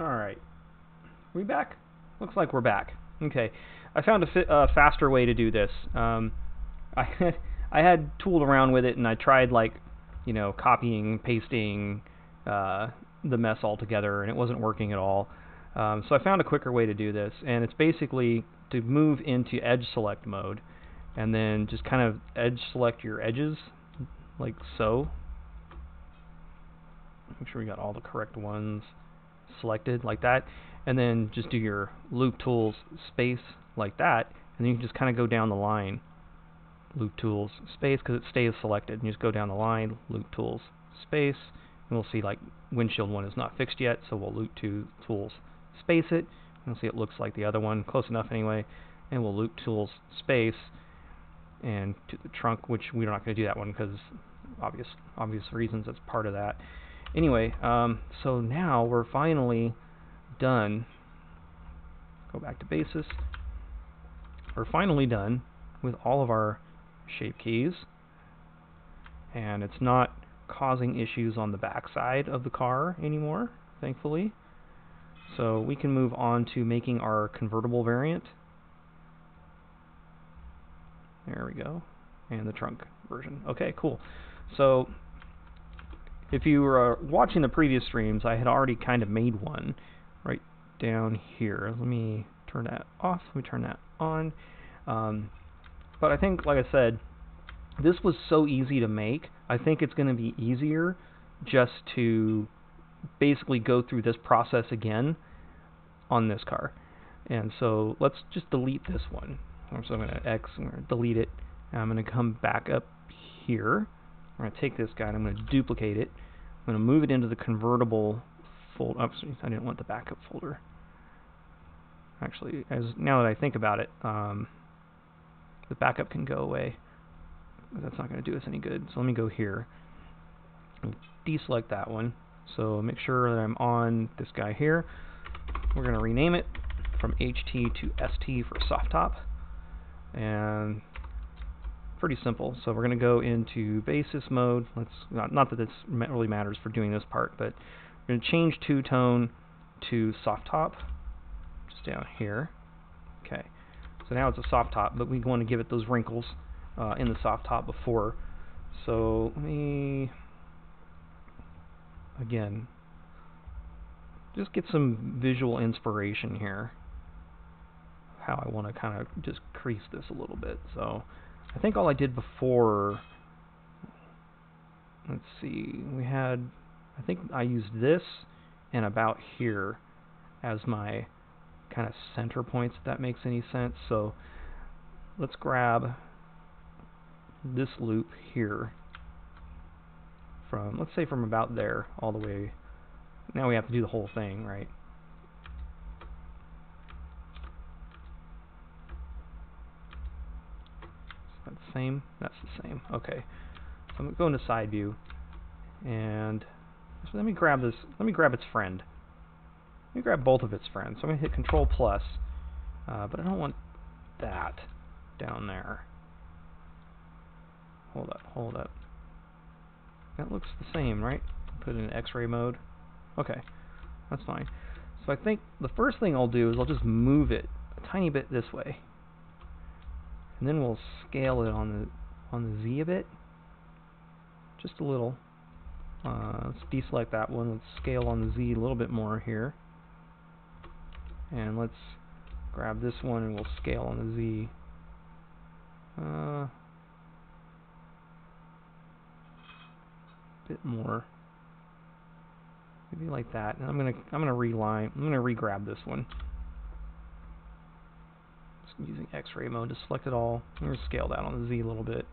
Alright. We back? Looks like we're back. Okay. I found a faster way to do this. I had tooled around with it and I tried copying, pasting the mess all together and it wasn't working at all. So I found a quicker way to do this, and it's basically to move into edge select mode and then just kind of edge select your edges like so. Make sure we got all the correct ones selected like that, and then just do your loop tools space like that, and then you can just kind of go down the line, loop tools space, because it stays selected, and you just go down the line, loop tools space, and we'll see like windshield one is not fixed yet, so we'll loop tools space it, and we'll see it looks like the other one, close enough anyway, and we'll loop tools space and to the trunk, which we're not going to do that one because obvious reasons, that's part of that. Anyway, so now we're finally done. Go back to basis. We're finally done with all of our shape keys, and it's not causing issues on the back side of the car anymore, thankfully. So we can move on to making our convertible variant. There we go. And the trunk version. Okay, cool. So if you were watching the previous streams, I had already kind of made one right down here. Let me turn that off. Let me turn that on. But I think, like I said, this was so easy to make. I think it's going to be easier just to basically go through this process again on this car. And so let's just delete this one. So I'm going to X, I'm going to delete it, and I'm going to come back up here. I'm going to take this guy and I'm going to duplicate it. I'm going to move it into the convertible folder. Oops, I didn't want the backup folder. Actually, now that I think about it, the backup can go away. That's not going to do us any good. So let me go here. Deselect that one. So make sure that I'm on this guy here. We're going to rename it from HT to ST for soft top. And pretty simple. So we're going to go into basis mode. Let's not that this really matters for doing this part, but we're going to change two-tone to soft top, just down here. Okay. So now it's a soft top, but we want to give it those wrinkles in the soft top before. So let me again just get some visual inspiration here. How I want to kind of just crease this a little bit. So I think all I did before, let's see, I think I used this and about here as my kind of center points, if that makes any sense. So let's grab this loop here from, let's say from about there all the way. Now we have to do the whole thing, right? Is that the same? That's the same. Okay. So I'm going to go into side view, and so let me grab this. Let me grab its friend. Let me grab both of its friends. So I'm going to hit Control plus, but I don't want that down there. Hold up. That looks the same, right? Put it in X-ray mode. Okay, that's fine. So I think the first thing I'll do is I'll just move it a tiny bit this way, and then we'll scale it on the Z a bit, just a little. Let's deselect that one. Let's scale on the Z a little bit more here, and let's grab this one and we'll scale on the Z. Bit more, maybe like that. And I'm gonna re-grab this one. Just using X-ray mode to select it all. I'm gonna scale that on the Z a little bit.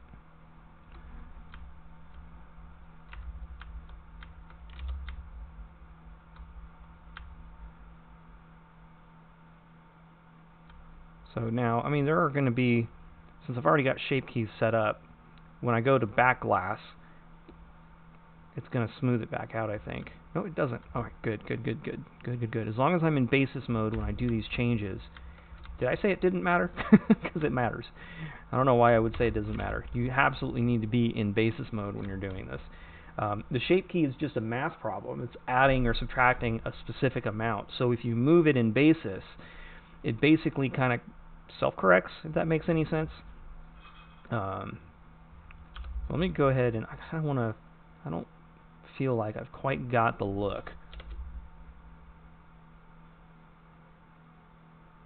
So now, I mean, there are going to be, since I've already got shape keys set up, when I go to back glass, it's going to smooth it back out, I think. No, it doesn't. Alright, good. As long as I'm in basis mode when I do these changes. Did I say it didn't matter? Because it matters. I don't know why I would say it doesn't matter. You absolutely need to be in basis mode when you're doing this. The shape key is just a math problem. It's adding or subtracting a specific amount. So if you move it in basis, it basically kind of self-corrects, if that makes any sense. Let me go ahead and I kind of want to, I don't feel like I've quite got the look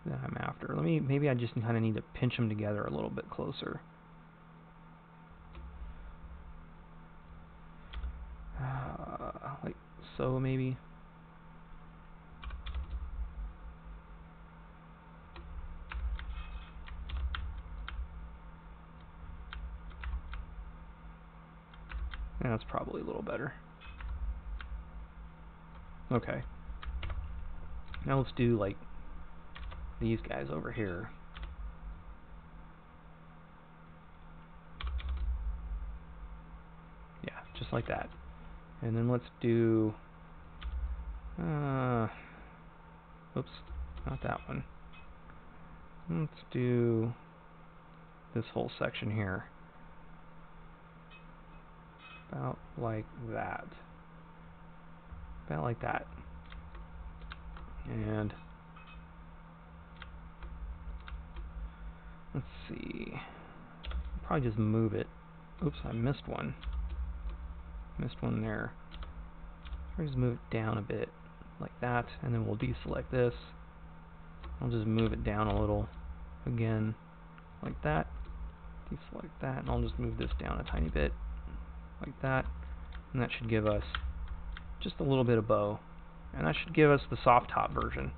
that I'm after. Maybe I just kind of need to pinch them together a little bit closer. Like so, maybe. Yeah, that's probably a little better. Okay. Now let's do like these guys over here. Yeah, just like that. And then let's do oops, not that one. Let's do this whole section here. About like that. About like that. And let's see. Probably just move it. Oops, I missed one. Missed one there. I'll just move it down a bit like that, and then we'll deselect this. I'll just move it down a little again like that. Deselect that, and I'll just move this down a tiny bit like that, and that should give us just a little bit of bow, and that should give us the soft top version.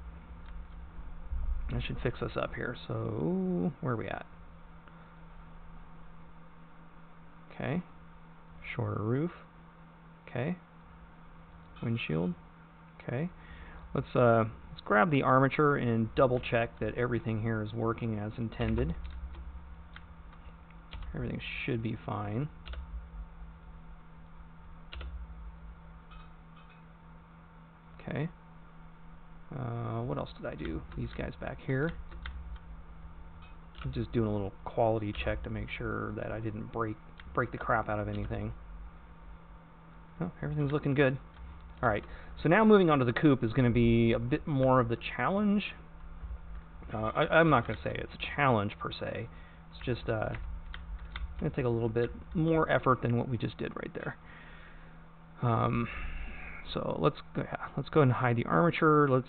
That should fix us up here. So where are we at? Okay, shorter roof. Okay, windshield. Okay, let's grab the armature and double check that everything here is working as intended. Everything should be fine. Okay. What else did I do? These guys back here. I'm just doing a little quality check to make sure that I didn't break the crap out of anything. Oh, everything's looking good. Alright, so now moving on to the coupe is going to be a bit more of the challenge. I'm not going to say it's a challenge per se. It's just going to take a little bit more effort than what we just did right there. So let's go ahead and hide the armature. Let's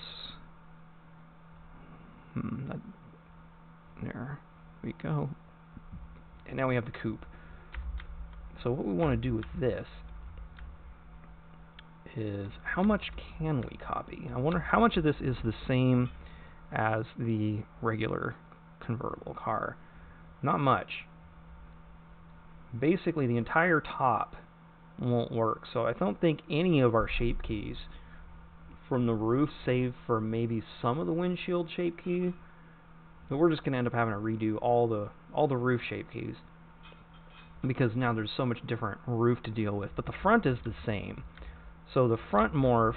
there we go. And now we have the coupe. So what we want to do with this is how much can we copy? I wonder how much of this is the same as the regular convertible car. Not much. Basically the entire top won't work, so I don't think any of our shape keys from the roof, save for maybe some of the windshield shape key, but we're just going to end up having to redo all the roof shape keys because now there's so much different roof to deal with. But the front is the same. So the front morph,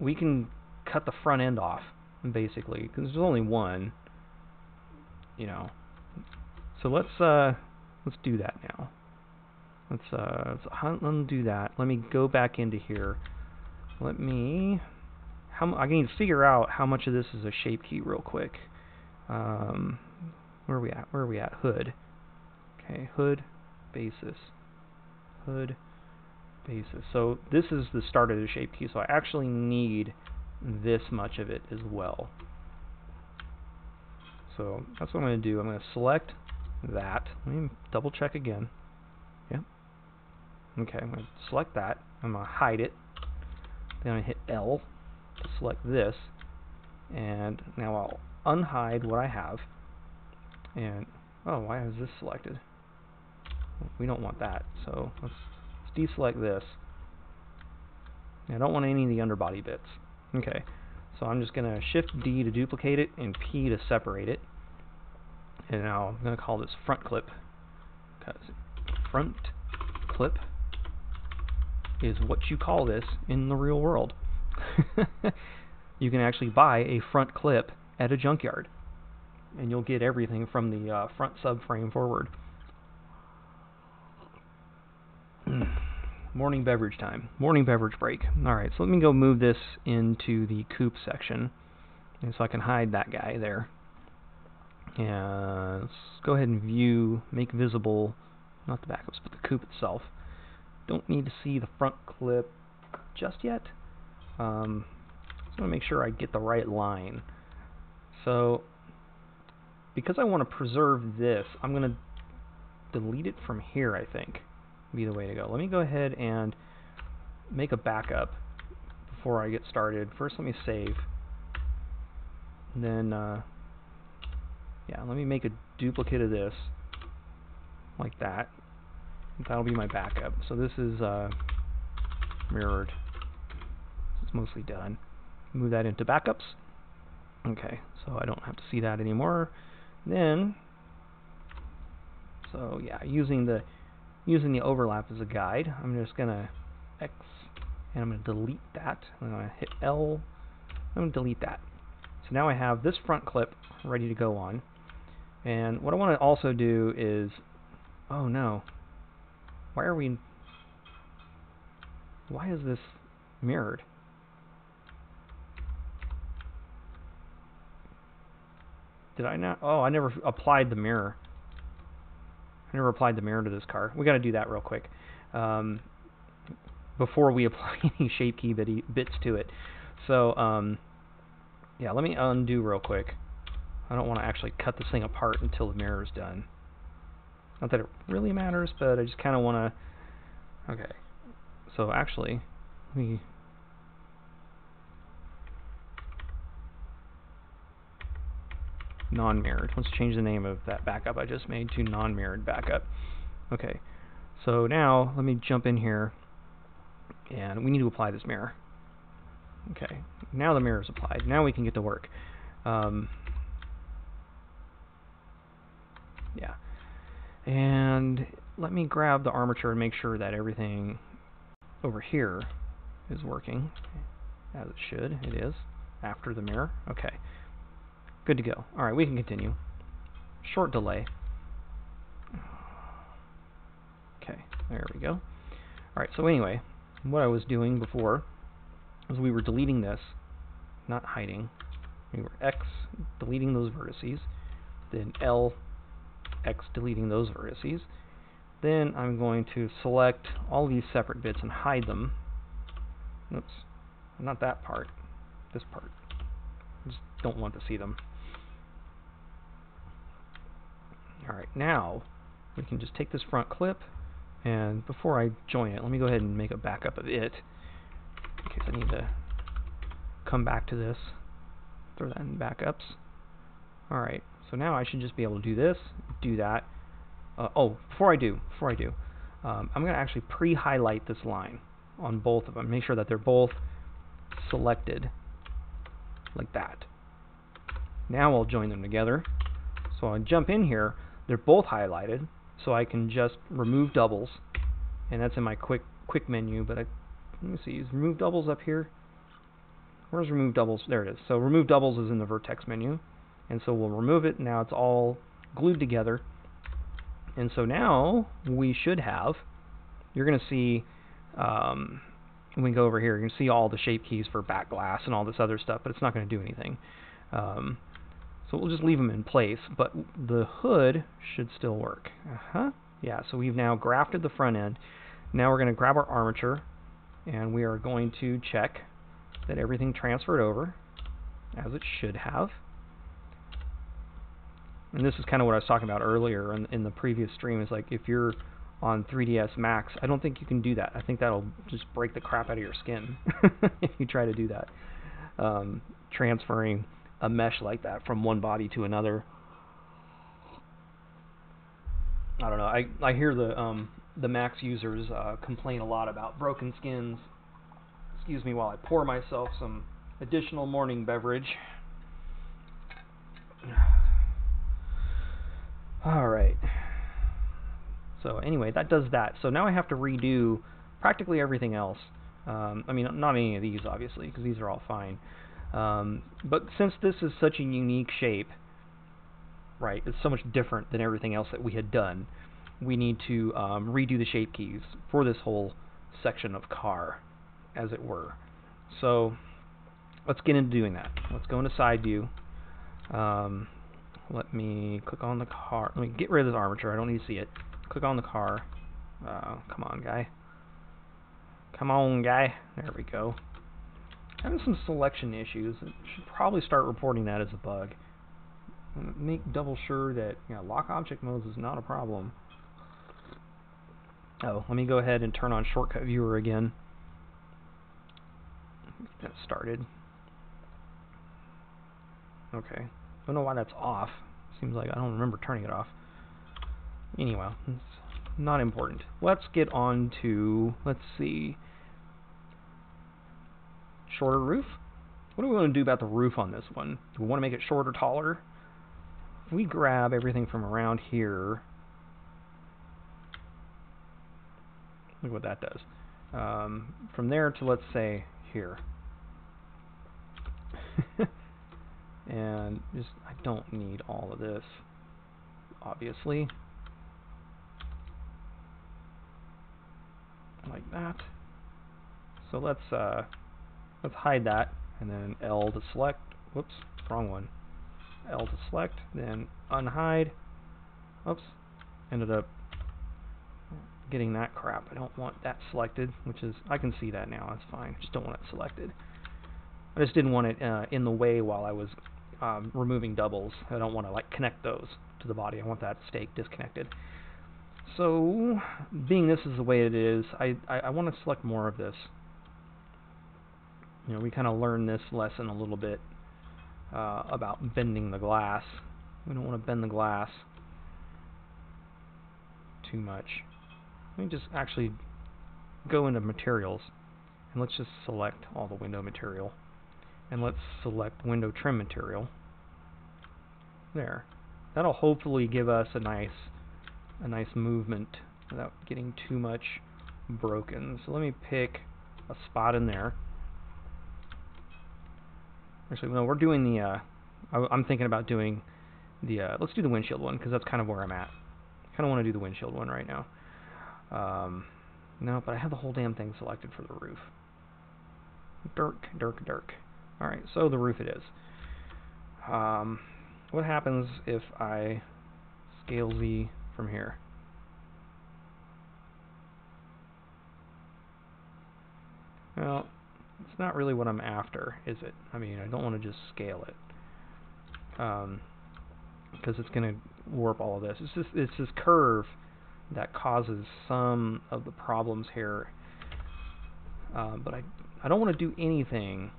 we can cut the front end off basically because there's only one, you know. So let's do that now. Let's undo that. Let me go back into here. I need to figure out how much of this is a shape key real quick. Where are we at? Where are we at? Hood. Okay, hood, basis. Hood, basis. So this is the start of the shape key, so I actually need this much of it as well. So that's what I'm going to do. I'm going to select that. Let me double check again. Yep. Okay, I'm going to select that. I'm going to hide it. Then I hit L to select this. And now I'll unhide what I have. And, oh, why is this selected? We don't want that. So let's deselect this. I don't want any of the underbody bits. Okay, so I'm just going to Shift D to duplicate it and P to separate it. And now I'm going to call this front clip, because front clip is what you call this in the real world. You can actually buy a front clip at a junkyard, and you'll get everything from the front subframe forward. morning beverage time, morning beverage break. Alright, so let me go move this into the coupe section, and so I can hide that guy there. And let's go ahead and view, make visible, not the backups, but the coupe itself. Don't need to see the front clip just yet. Just want to make sure I get the right line. So, because I want to preserve this, I'm going to delete it from here, I think. Be the way to go. Let me go ahead and make a backup before I get started. First, let me save. And then, yeah, let me make a duplicate of this, like that. That'll be my backup. So this is mirrored. It's mostly done. Move that into backups. Okay, so I don't have to see that anymore. Then, so yeah, using the overlap as a guide, I'm just gonna X, and I'm gonna delete that. I'm gonna hit L. I'm gonna delete that. So now I have this front clip ready to go on. And what I want to also do is, oh no, why is this mirrored? Did I not? Oh, I never applied the mirror. I never applied the mirror to this car. We got to do that real quick before we apply any shape key bits to it. So yeah, let me undo real quick. I don't want to actually cut this thing apart until the mirror is done. Not that it really matters, but I just kind of want to. Okay, so actually, non-mirrored. Let's change the name of that backup I just made to non-mirrored backup. Okay, so now let me jump in here, and we need to apply this mirror. Okay, now the mirror is applied. Now we can get to work. Yeah, and let me grab the armature and make sure that everything over here is working as it should. It is after the mirror. Okay, good to go. All right, we can continue. Short delay. Okay, there we go. All right, so anyway, what I was doing before was we were deleting this, not hiding. We were X, deleting those vertices, then L, X, deleting those vertices. Then I'm going to select all these separate bits and hide them. Oops, not that part, this part. I just don't want to see them. Alright, now we can just take this front clip, and before I join it, let me go ahead and make a backup of it, in case I need to come back to this. Throw that in backups. Alright, so now I should just be able to do this, do that. Oh, before I do, I'm going to actually pre-highlight this line on both of them. Make sure that they're both selected like that. Now I'll join them together. So I jump in here, they're both highlighted, so I can just remove doubles, and that's in my quick menu. But let me see, is remove doubles up here? Where's remove doubles? There it is. So remove doubles is in the vertex menu, and so we'll remove it. Now it's all glued together. And so now we should have, you're going to see, when we go over here, you're going to see all the shape keys for back glass and all this other stuff, but it's not going to do anything. So we'll just leave them in place, but the hood should still work. Yeah, so we've now grafted the front end. Now we're going to grab our armature, and we are going to check that everything transferred over, as it should have. And this is kind of what I was talking about earlier in the previous stream, is like if you're on 3ds Max, I don't think you can do that. I think that'll just break the crap out of your skin if you try to do that. Transferring a mesh like that from one body to another. I don't know. I hear the Max users complain a lot about broken skins. Excuse me while I pour myself some additional morning beverage. Alright. So anyway, that does that. So now I have to redo practically everything else. I mean, not any of these, obviously, because these are all fine. But since this is such a unique shape, right, it's so much different than everything else that we had done, we need to redo the shape keys for this whole section of car, as it were. So let's get into doing that. Let's go into side view. Let me click on the car. Let me get rid of this armature. I don't need to see it. Click on the car. Come on, guy. Come on, guy. There we go. Having some selection issues. I should probably start reporting that as a bug. Make double sure that lock object modes is not a problem. Oh, let me go ahead and turn on shortcut viewer again. Get that started. Okay. I don't know why that's off. Seems like I don't remember turning it off. Anyway, it's not important. Let's get on to, let's see, shorter roof. What do we want to do about the roof on this one? Do we want to make it shorter, taller? If we grab everything from around here, look what that does. From there to, let's say, here. And just, I don't need all of this, obviously. Like that. So let's hide that, and then L to select. Whoops, wrong one. L to select, then unhide. Oops, ended up getting that crap. I don't want that selected, which is, I can see that now, that's fine. Just don't want it selected. I just didn't want it in the way while I was removing doubles. I don't want to like connect those to the body. I want that to stay disconnected. So, being this is the way it is, I want to select more of this. We kind of learned this lesson a little bit about bending the glass. We don't want to bend the glass too much. Let me just actually go into materials, and let's just select all the window material. And let's select window trim material. There. That'll hopefully give us a nice movement without getting too much broken. So let me pick a spot in there. Actually, no, we're doing the, I'm thinking about doing the, let's do the windshield one, because that's kind of where I'm at. I kind of want to do the windshield one right now. No, but I have the whole damn thing selected for the roof. Dirk. Alright, so the roof it is. What happens if I scale Z from here? Well, it's not really what I'm after, is it? I mean, I don't want to just scale it. Because it's going to warp all of this. It's this curve that causes some of the problems here. But I don't want to do anything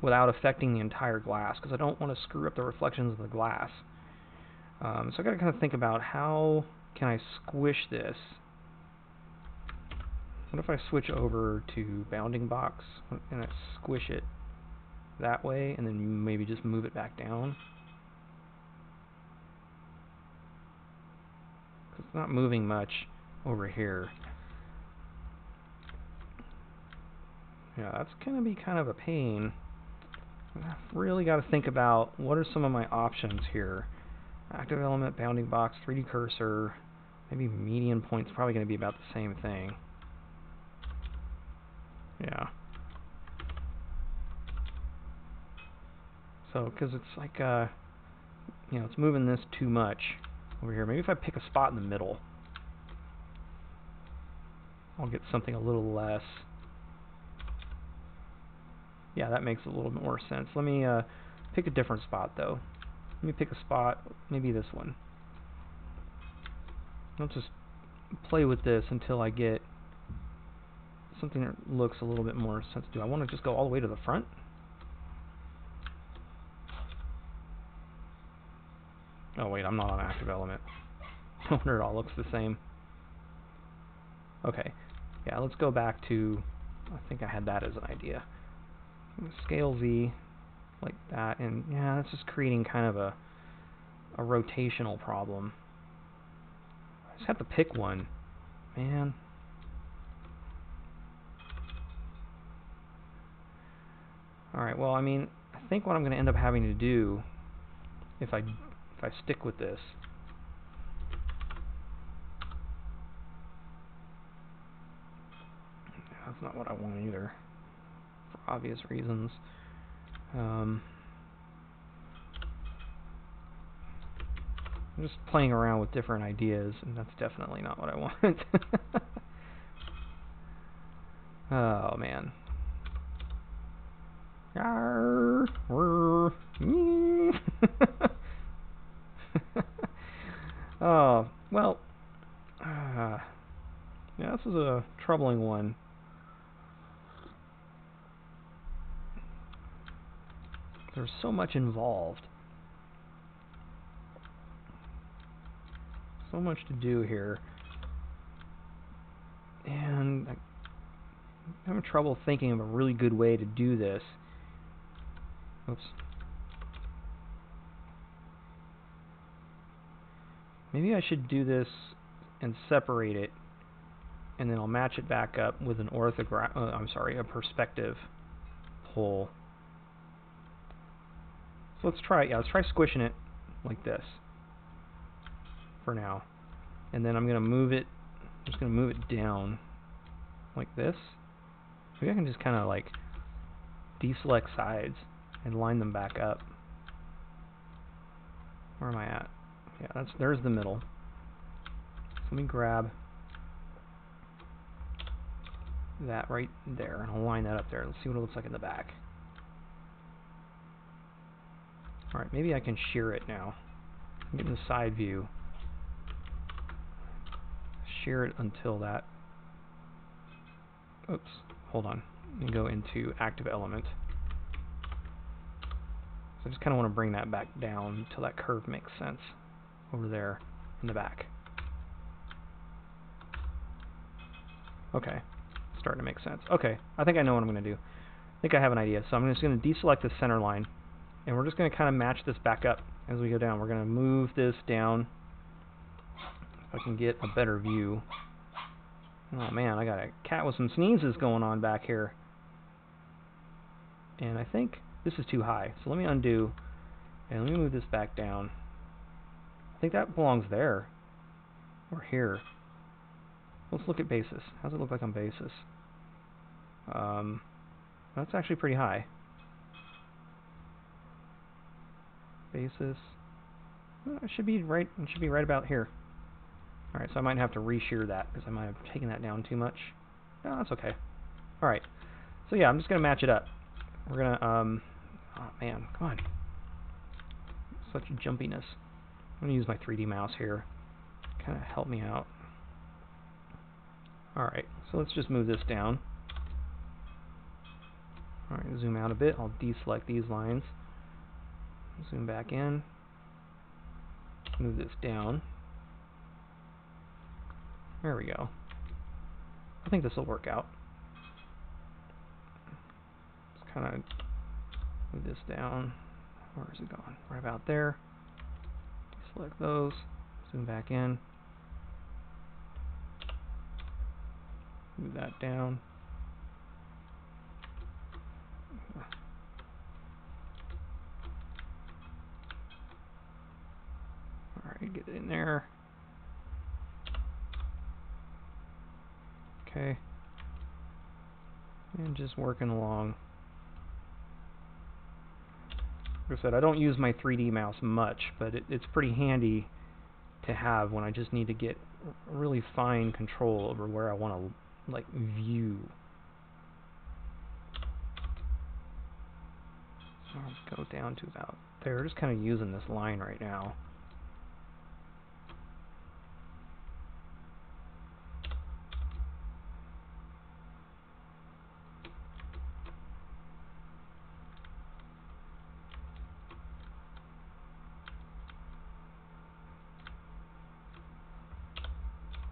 without affecting the entire glass, because I don't want to screw up the reflections of the glass. So I got to kind of think about how can I squish this. What if I switch over to bounding box and I squish it that way, and then maybe just move it back down? Because it's not moving much over here. Yeah, that's going to be kind of a pain. I've really got to think about what are some of my options here. Active element, bounding box, 3D cursor, maybe median point's probably going to be about the same thing. Yeah. So, because it's like, it's moving this too much over here. Maybe if I pick a spot in the middle, I'll get something a little less. Yeah, that makes a little bit more sense. Let me pick a different spot, though. Let me pick a spot, maybe this one. I'll just play with this until I get something that looks a little bit more sensitive. I want to just go all the way to the front. Oh wait, I'm not on active element. No wonder it all looks the same. Okay, yeah, let's go back to, I think I had that as an idea. Scale Z like that, and yeah, that's just creating kind of a rotational problem. I just have to pick one, man. Alright, well, I mean, I think what I'm going to end up having to do, if I stick with this, That's not what I want either, for obvious reasons. I'm just playing around with different ideas, and that's definitely not what I want. Oh, man. Oh, well, yeah, this is a troubling one. There's so much involved. So much to do here. And I'm having trouble thinking of a really good way to do this. Oops. Maybe I should do this and separate it, and then I'll match it back up with an a perspective pull. So let's try squishing it like this for now. And then I'm going to move it, I'm just going to move it down like this. Maybe I can just kind of like deselect sides and line them back up. Where am I at? Yeah, there's the middle. So let me grab that right there, and I'll line that up there. Let's see what it looks like in the back. Alright, maybe I can shear it now. I'm getting the side view. Shear it until that... Oops, hold on. Let me go into active element. So I just kind of want to bring that back down until that curve makes sense over there in the back. Okay, starting to make sense. Okay, I think I know what I'm going to do. I think I have an idea. So I'm just going to deselect the center line, and we're just going to kind of match this back up as we go down. We're going to move this down. If I can get a better view. Oh man, I got a cat with some sneezes going on back here. And I think this is too high. So let me undo, and let me move this back down. I think that belongs there, or here. Let's look at basis. How does it look like on basis? That's actually pretty high. Basis. It should be right. It should be right about here. All right, so I might have to re-shear that because I might have taken that down too much. No, that's okay. All right. So yeah, I'm just gonna match it up. We're gonna oh man, come on. Such jumpiness. I'm gonna use my 3D mouse here. Kind of help me out. All right, so let's just move this down. All right, zoom out a bit. I'll deselect these lines. Zoom back in. Move this down. There we go. I think this will work out. Let's kind of move this down. Where is it going? Right about there. Deselect those. Zoom back in. Move that down. Alright, get it in there. Okay. And just working along. Like I said, I don't use my 3D mouse much, but it's pretty handy to have when I just need to get really fine control over where I want to like view. So I'll go down to about there. Just kind of using this line right now.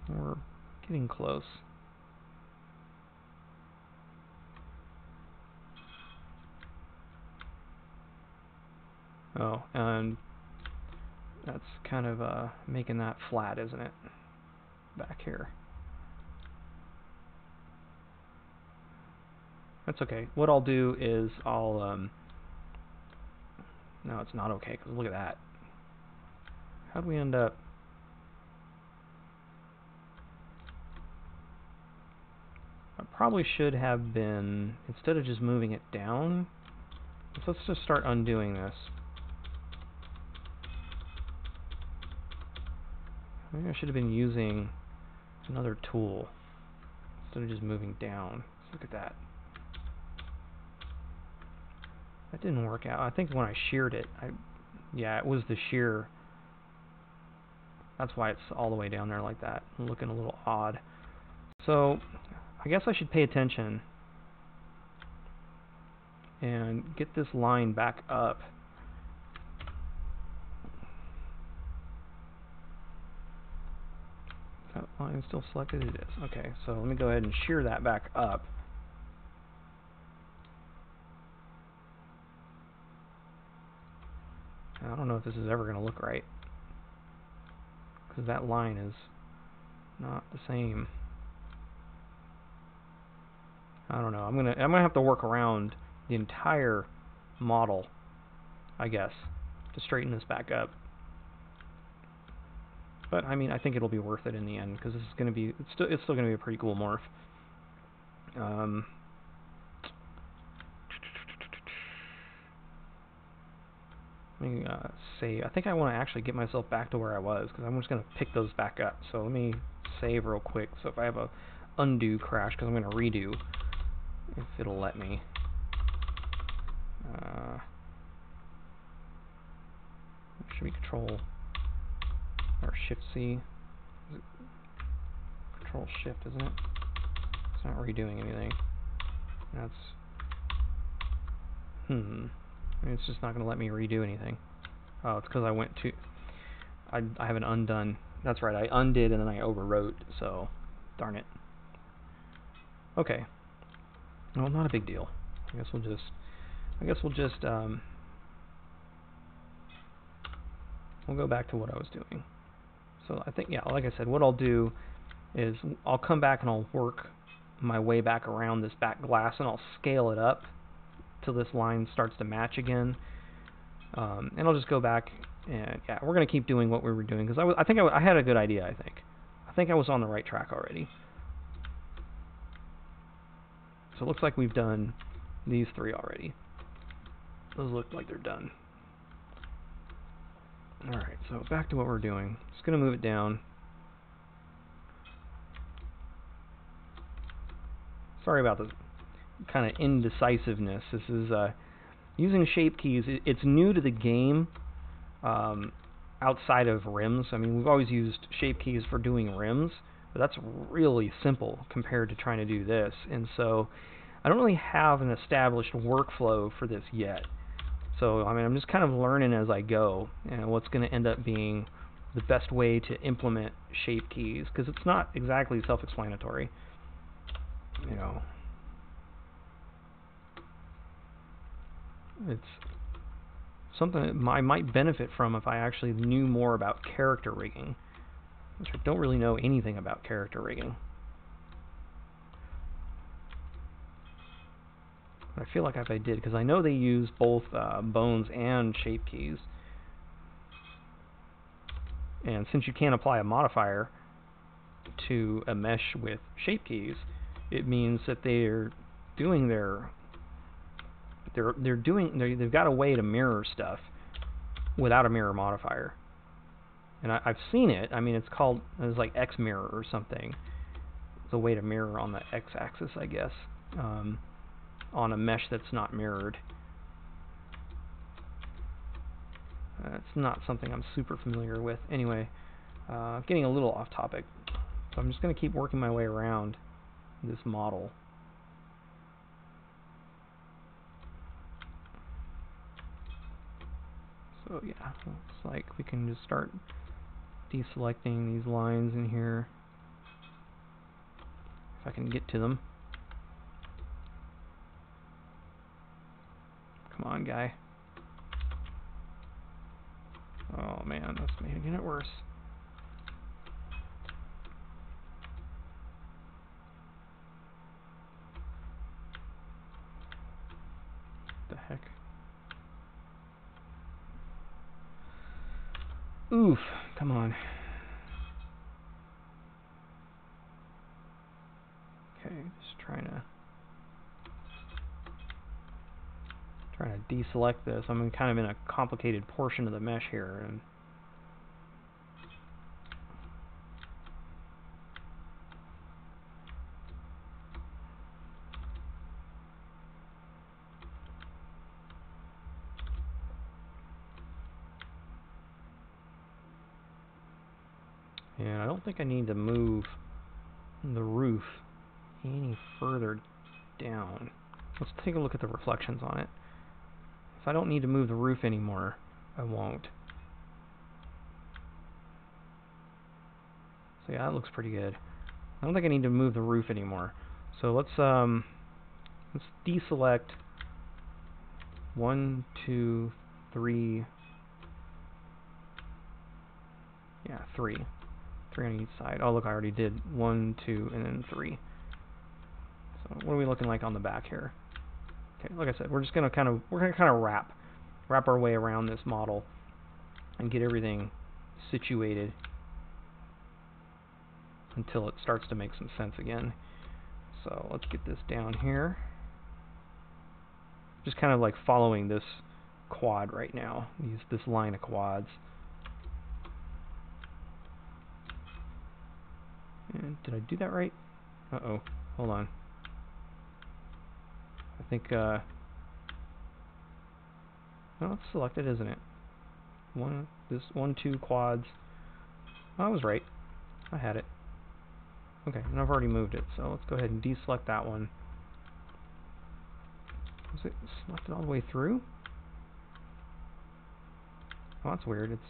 We're getting close. Oh, and that's kind of making that flat, isn't it? Back here. That's okay. What I'll do is I'll no, it's not okay, because look at that. How'd we end up? I probably should have been, instead of just moving it down, let's just start undoing this. Maybe I should have been using another tool instead of just moving down. Let's look at that. That didn't work out. I think when I sheared it, yeah, it was the shear. That's why it's all the way down there like that, looking a little odd. So I guess I should pay attention and get this line back up. Is that line still selected? It is. Okay, so let me go ahead and shear that back up. I don't know if this is ever going to look right, because that line is not the same. I don't know. I'm gonna have to work around the entire model, I guess, to straighten this back up. But I mean, I think it'll be worth it in the end, because this is going to be it's still going to be a pretty cool morph. Let me save. I think I want to actually get myself back to where I was, because I'm just going to pick those back up. So let me save real quick. So if I have a undo crash, because I'm going to redo, if it'll let me. Should be Control or Shift C. Control Shift, isn't it? It's not redoing anything. That's it's just not going to let me redo anything. Oh, it's because I went to... I haven't undone. That's right, I undid and then I overwrote, so darn it. Okay. Well, not a big deal. I guess we'll just we'll go back to what I was doing. So I think, yeah, like I said, what I'll do is I'll come back and I'll work my way back around this back glass, and I'll scale it up till this line starts to match again. And I'll just go back, and yeah, we're going to keep doing what we were doing, because I think I had a good idea. I think I was on the right track already. So it looks like we've done these three already. Those look like they're done. Alright, so back to what we're doing. Just going to move it down. Sorry about the kind of indecisiveness. This is using shape keys. It's new to the game outside of rims. I mean, we've always used shape keys for doing rims, but that's really simple compared to trying to do this. And so I don't really have an established workflow for this yet. So I mean, I'm just kind of learning as I go, and what's going to end up being the best way to implement shape keys, because it's not exactly self-explanatory. You know, it's something that I might benefit from if I actually knew more about character rigging, which I don't really know anything about character rigging. I feel like if I did, because I know they use both bones and shape keys. And since you can't apply a modifier to a mesh with shape keys, it means that they're doing they've got a way to mirror stuff without a mirror modifier. And I've seen it. I mean, it's like X mirror or something. It's a way to mirror on the X-axis, I guess. On a mesh that's not mirrored. It's not something I'm super familiar with. Anyway, getting a little off topic. So I'm just going to keep working my way around this model. So yeah, looks like we can just start deselecting these lines in here. If I can get to them. Come on, guy. Oh man, that's making it worse. What the heck? Oof, come on. Okay, just try deselect this. I'm kind of in a complicated portion of the mesh here, and I don't think I need to move the roof any further down. Let's take a look at the reflections on it. If I don't need to move the roof anymore, I won't. So yeah, that looks pretty good. I don't think I need to move the roof anymore. So let's deselect 1, 2, 3. Yeah, 3. 3 on each side. Oh, look, I already did 1, 2, and then 3. So what are we looking like on the back here? Okay, like I said, we're gonna kind of wrap our way around this model and get everything situated until it starts to make some sense again. So let's get this down here. Just kind of like following this quad right now. Use this line of quads. And did I do that right? Uh-oh. Hold on. I think, no, it's selected, isn't it? 1, 2 quads. Oh, I was right. I had it. Okay, and I've already moved it, so let's go ahead and deselect that one. Was it selected all the way through? Oh, that's weird. It's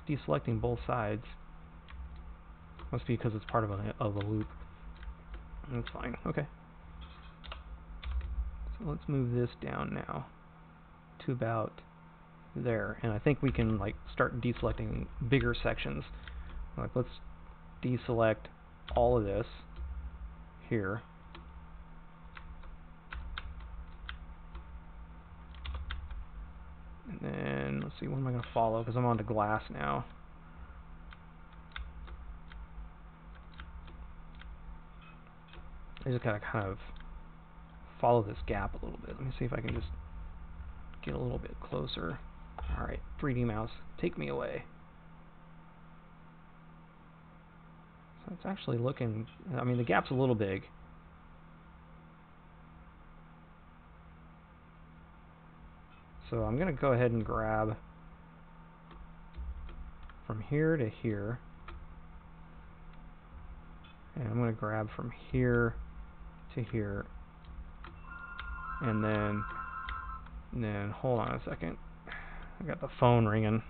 deselecting both sides. Must be because it's part of a loop. That's fine. Okay. So let's move this down now to about there, and I think we can like start deselecting bigger sections. Like let's deselect all of this here. And then let's see, what am I going to follow? Because I'm onto glass now. I just gotta kind of follow this gap a little bit. Let me see if I can just get a little bit closer. Alright, 3D mouse, take me away. So it's actually looking, I mean the gap's a little big. So I'm going to go ahead and grab from here to here. And I'm going to grab from here to here. And then hold on a second. I got the phone ringing.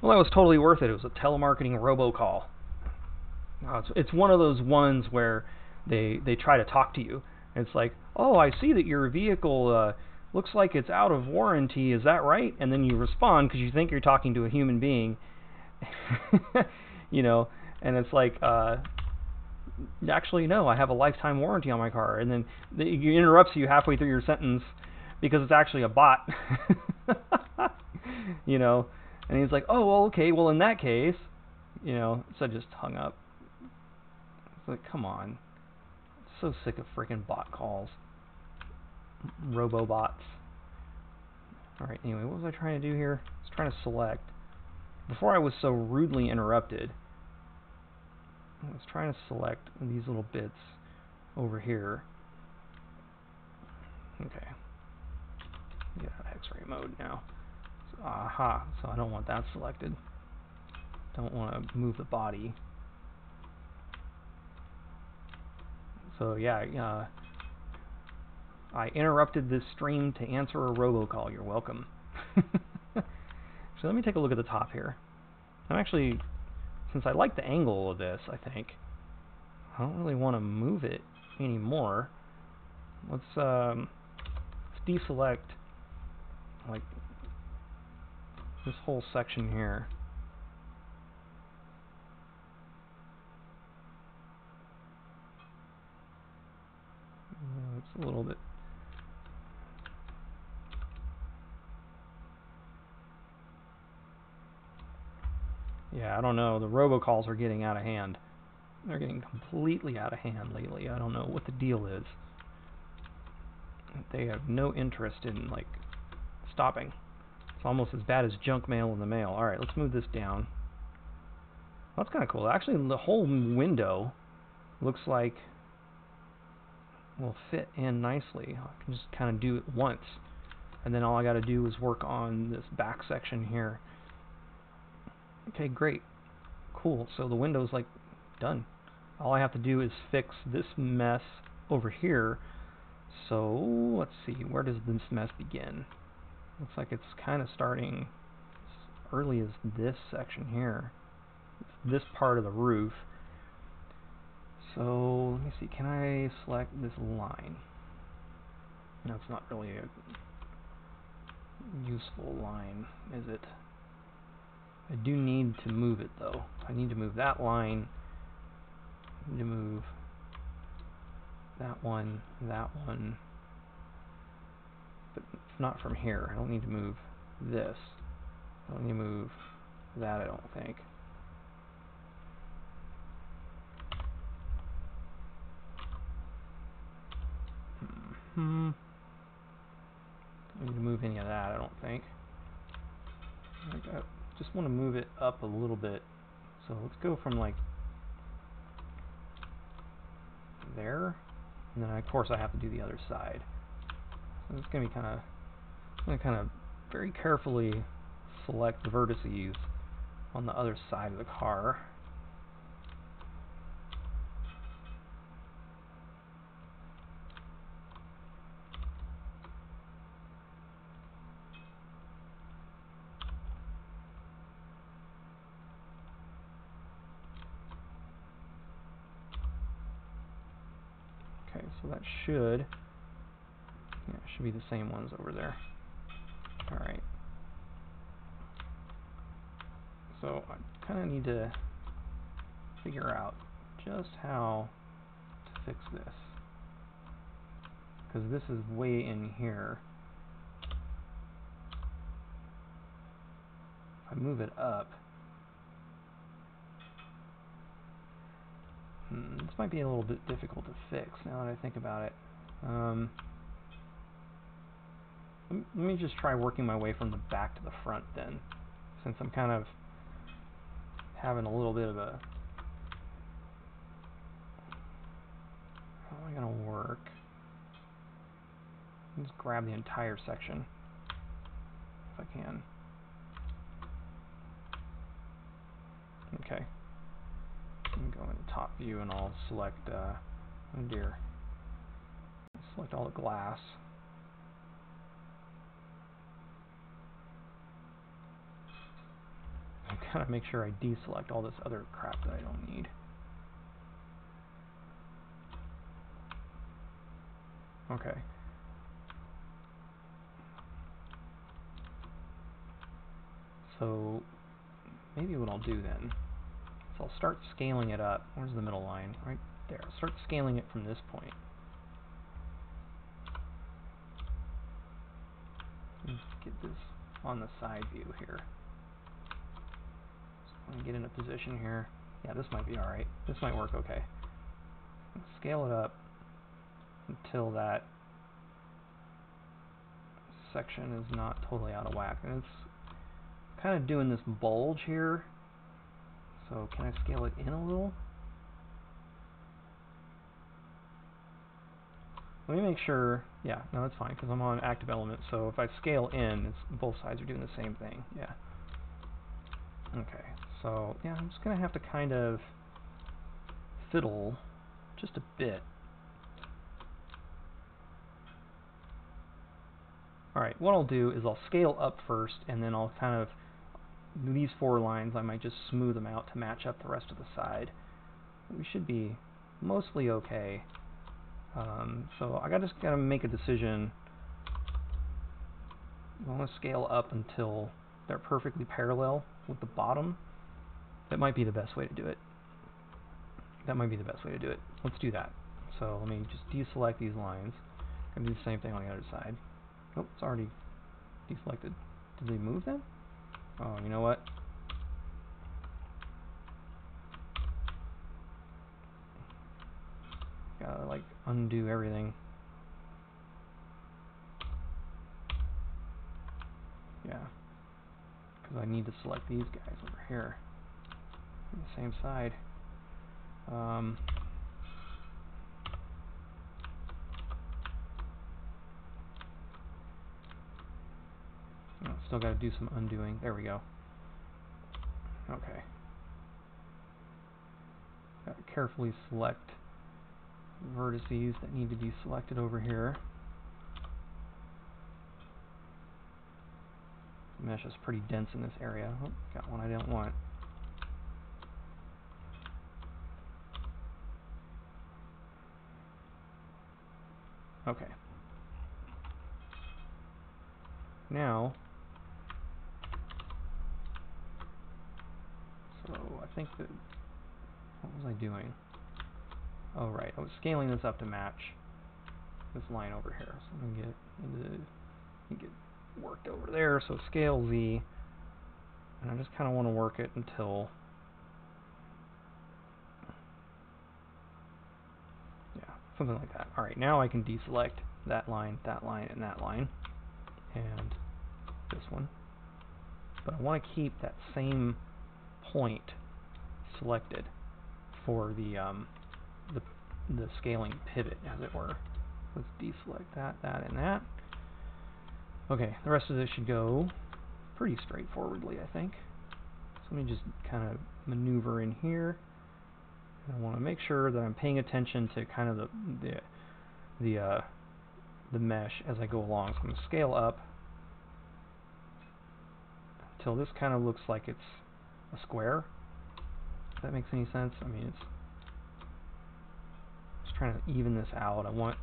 Well, that was totally worth it. It was a telemarketing robocall. It's one of those ones where they try to talk to you. And it's like, oh, I see that your vehicle looks like it's out of warranty. Is that right? And then you respond because you think you're talking to a human being. You know, and it's like, actually, no, I have a lifetime warranty on my car. And then he interrupts you halfway through your sentence because it's actually a bot. You know. And he's like, oh, well, okay, well, in that case, you know, so I just hung up. It's like, come on. I'm so sick of freaking bot calls. Robobots. Alright, anyway, what was I trying to do here? I was trying to select. Before I was so rudely interrupted, I was trying to select these little bits over here. Okay. Get out of X-ray mode now. Aha, so I don't want that selected. Don't want to move the body. So yeah, I interrupted this stream to answer a robocall. You're welcome. So let me take a look at the top here. I'm actually, since I like the angle of this, I think, I don't really want to move it anymore. Let's deselect like this whole section here. It's a little bit. Yeah, I don't know. The robocalls are getting out of hand. They're getting completely out of hand lately. I don't know what the deal is. They have no interest in, like, stopping. It's almost as bad as junk mail in the mail. Alright, let's move this down. Well, that's kind of cool. Actually, the whole window looks like will fit in nicely. I can just kind of do it once. And then all I got to do is work on this back section here. Okay, great. Cool. So the window's, like, done. All I have to do is fix this mess over here. So, let's see, where does this mess begin? Looks like it's kind of starting as early as this section here. This part of the roof. So, let me see, can I select this line? No, it's not really a useful line, is it? I do need to move it, though. I need to move that line. I need to move that one, but not from here. I don't need to move this. I don't need to move that, I don't think. I don't need to move any of that, I don't think. I just want to move it up a little bit. So let's go from like there, and then of course I have to do the other side. So it's going to be I'm going to kind of very carefully select the vertices on the other side of the car. Okay, so that should be the same ones over there. Alright. So I kind of need to figure out just how to fix this, because this is way in here. If I move it up, this might be a little bit difficult to fix now that I think about it. Let me just try working my way from the back to the front then, since I'm kind of having a little bit of a... How am I going to work? Just grab the entire section, if I can. Okay. I'm going to top view and I'll select, oh dear. Select all the glass. I gotta make sure I deselect all this other crap that I don't need. Okay. So maybe what I'll do then is I'll start scaling it up. Where's the middle line? Right there. I'll start scaling it from this point. Let's get this on the side view here. So I'm going to get in a position here. Yeah, this might be alright. This might work okay. Scale it up until that section is not totally out of whack. And it's kind of doing this bulge here. So can I scale it in a little? Let me make sure. Yeah, no, that's fine because I'm on active element. So if I scale in, both sides are doing the same thing. Yeah. Okay. So yeah, I'm just gonna have to kind of fiddle just a bit. Alright, what I'll do is I'll scale up first, and then I'll kind of these 4 lines, I might just smooth them out to match up the rest of the side. We should be mostly okay. So I just gotta make a decision. I want to scale up until they're perfectly parallel with the bottom. That might be the best way to do it. Let's do that. So let me just deselect these lines. I'm going to do the same thing on the other side. Oh, it's already deselected. Did they move them? Oh, you know what? Gotta like undo everything. Yeah. Because I need to select these guys over here on the same side. Still got to do some undoing. There we go. Okay. Got to carefully select vertices that need to be selected over here. The mesh is pretty dense in this area. Oh, got one I don't want. Okay. Now, so I think that, what was I doing? Oh right, I was scaling this up to match this line over here. So I'm gonna get worked over there. So scale Z, and I just kind of want to work it until, yeah, something like that. All right, now I can deselect that line, and that line, and this one. But I want to keep that same point selected for the scaling pivot, as it were. Let's deselect that, and that. Okay, the rest of this should go pretty straightforwardly, I think. So let me just kind of maneuver in here. And I want to make sure that I'm paying attention to kind of the mesh as I go along. So I'm going to scale up until this kind of looks like it's a square. If that makes any sense. I mean, it's just trying to even this out. I want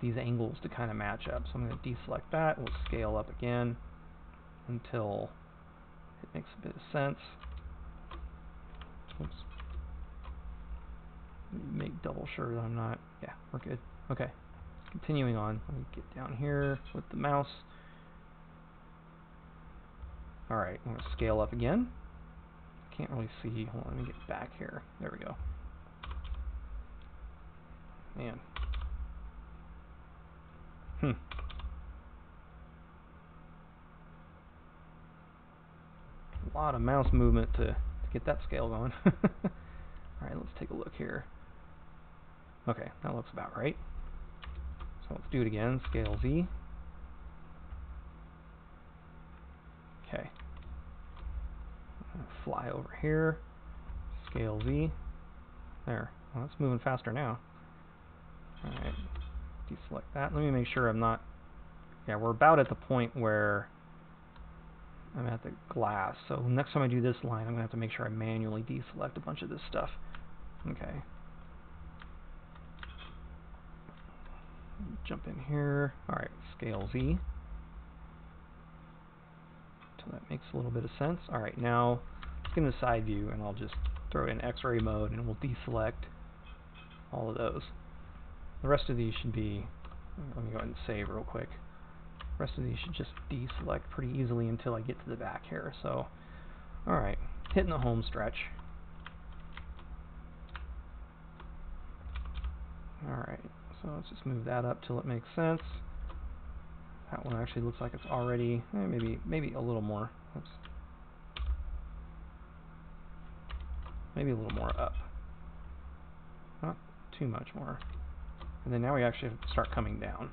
these angles to kind of match up. So I'm going to deselect that. We'll scale up again until it makes a bit of sense. Oops. Make double sure that I'm not. Yeah, we're good. Okay. Continuing on. Let me get down here with the mouse. Alright, I'm going to scale up again. Can't really see. Hold on, let me get back here. There we go. Man. A lot of mouse movement to get that scale going. Alright, let's take a look here. Okay, that looks about right. So let's do it again. Scale Z. Okay. Fly over here. Scale Z. There. Well, that's moving faster now. Alright. Deselect that. Let me make sure I'm not... Yeah, we're about at the point where I'm at the glass. So next time I do this line, I'm going to have to make sure I manually deselect a bunch of this stuff. Okay. Jump in here. Alright, scale Z. So that makes a little bit of sense. Alright, now let's get in the side view and I'll just throw it in X-ray mode and we'll deselect all of those. The rest of these should be, let me go ahead and save real quick. The rest of these should just deselect pretty easily until I get to the back here. So, alright, hitting the home stretch. Alright, so let's just move that up till it makes sense. That one actually looks like it's already, maybe a little more. Oops. Maybe a little more up. Not too much more. And then now we actually have to start coming down.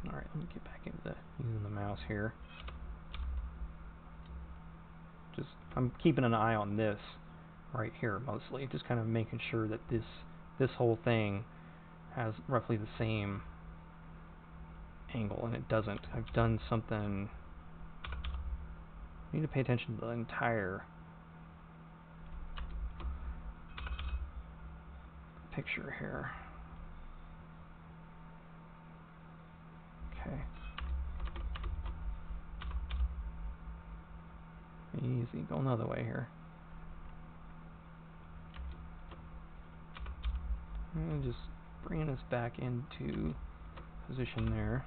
Alright, let me get back into using the mouse here. Just, I'm keeping an eye on this right here mostly, just kind of making sure that this whole thing has roughly the same angle, and it doesn't. I've done something. I need to pay attention to the entire picture here. Okay. Easy, go another way here. And just bringing us back into position there.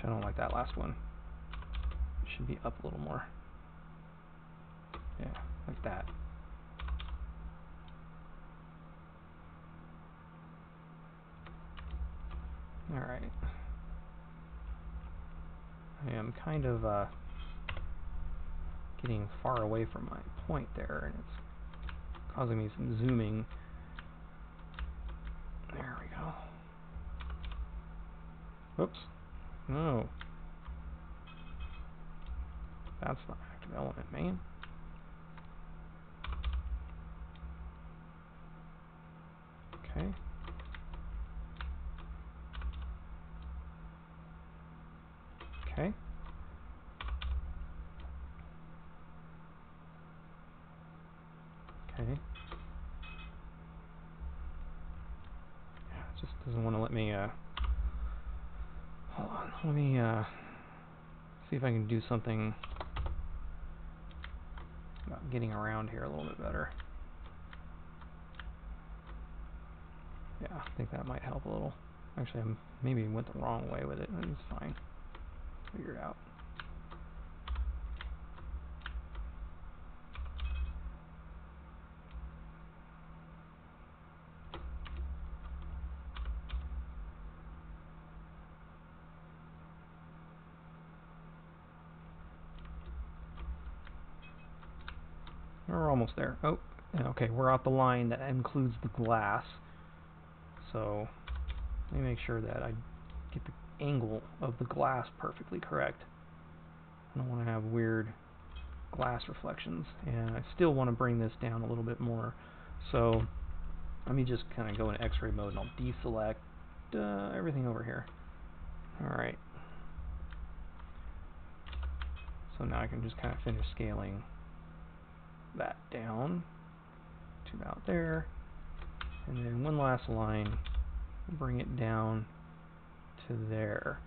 I don't like that last one. It should be up a little more. Yeah, like that. Alright. I am kind of getting far away from my point there, and it's causing me some zooming. There we go. Whoops. No. That's not active element, man. Okay. Okay. Okay. Yeah, it just doesn't want to let me, hold on, let me, see if I can do something about getting around here a little bit better. Yeah, I think that might help a little. Actually, I maybe went the wrong way with it. It's fine. Figure it out. We're almost there. Oh, okay, we're out the line that includes the glass. So let me make sure that I get the angle of the glass perfectly correct. I don't want to have weird glass reflections, and I still want to bring this down a little bit more. So let me just kind of go in X-ray mode, and I'll deselect everything over here. Alright. So now I can just kind of finish scaling that down to about there, and then one last line, bring it down to there.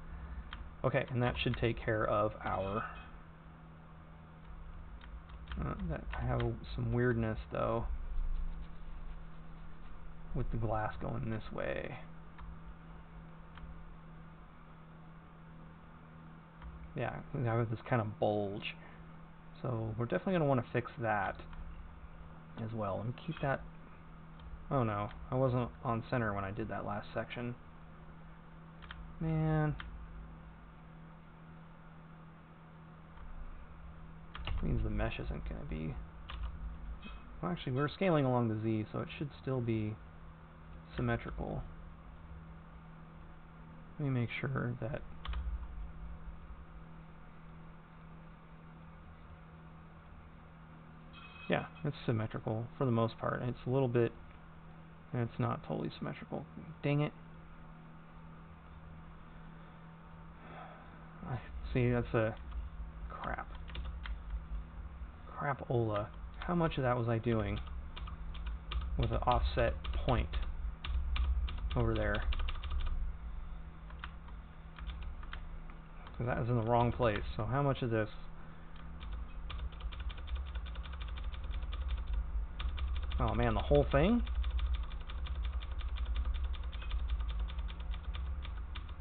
Okay, and that should take care of our that I have some weirdness though with the glass going this way. Yeah, I have this kind of bulge. So we're definitely going to want to fix that as well, and keep that. Oh no, I wasn't on center when I did that last section. Man. Means the mesh isn't going to be. Well, actually, we're scaling along the Z, so it should still be symmetrical. Let me make sure that. Yeah, it's symmetrical for the most part. It's a little bit, and it's not totally symmetrical. Dang it. See, that's a crap-ola. How much of that was I doing with an offset point over there? Because that was in the wrong place. So how much of this? Oh man, the whole thing?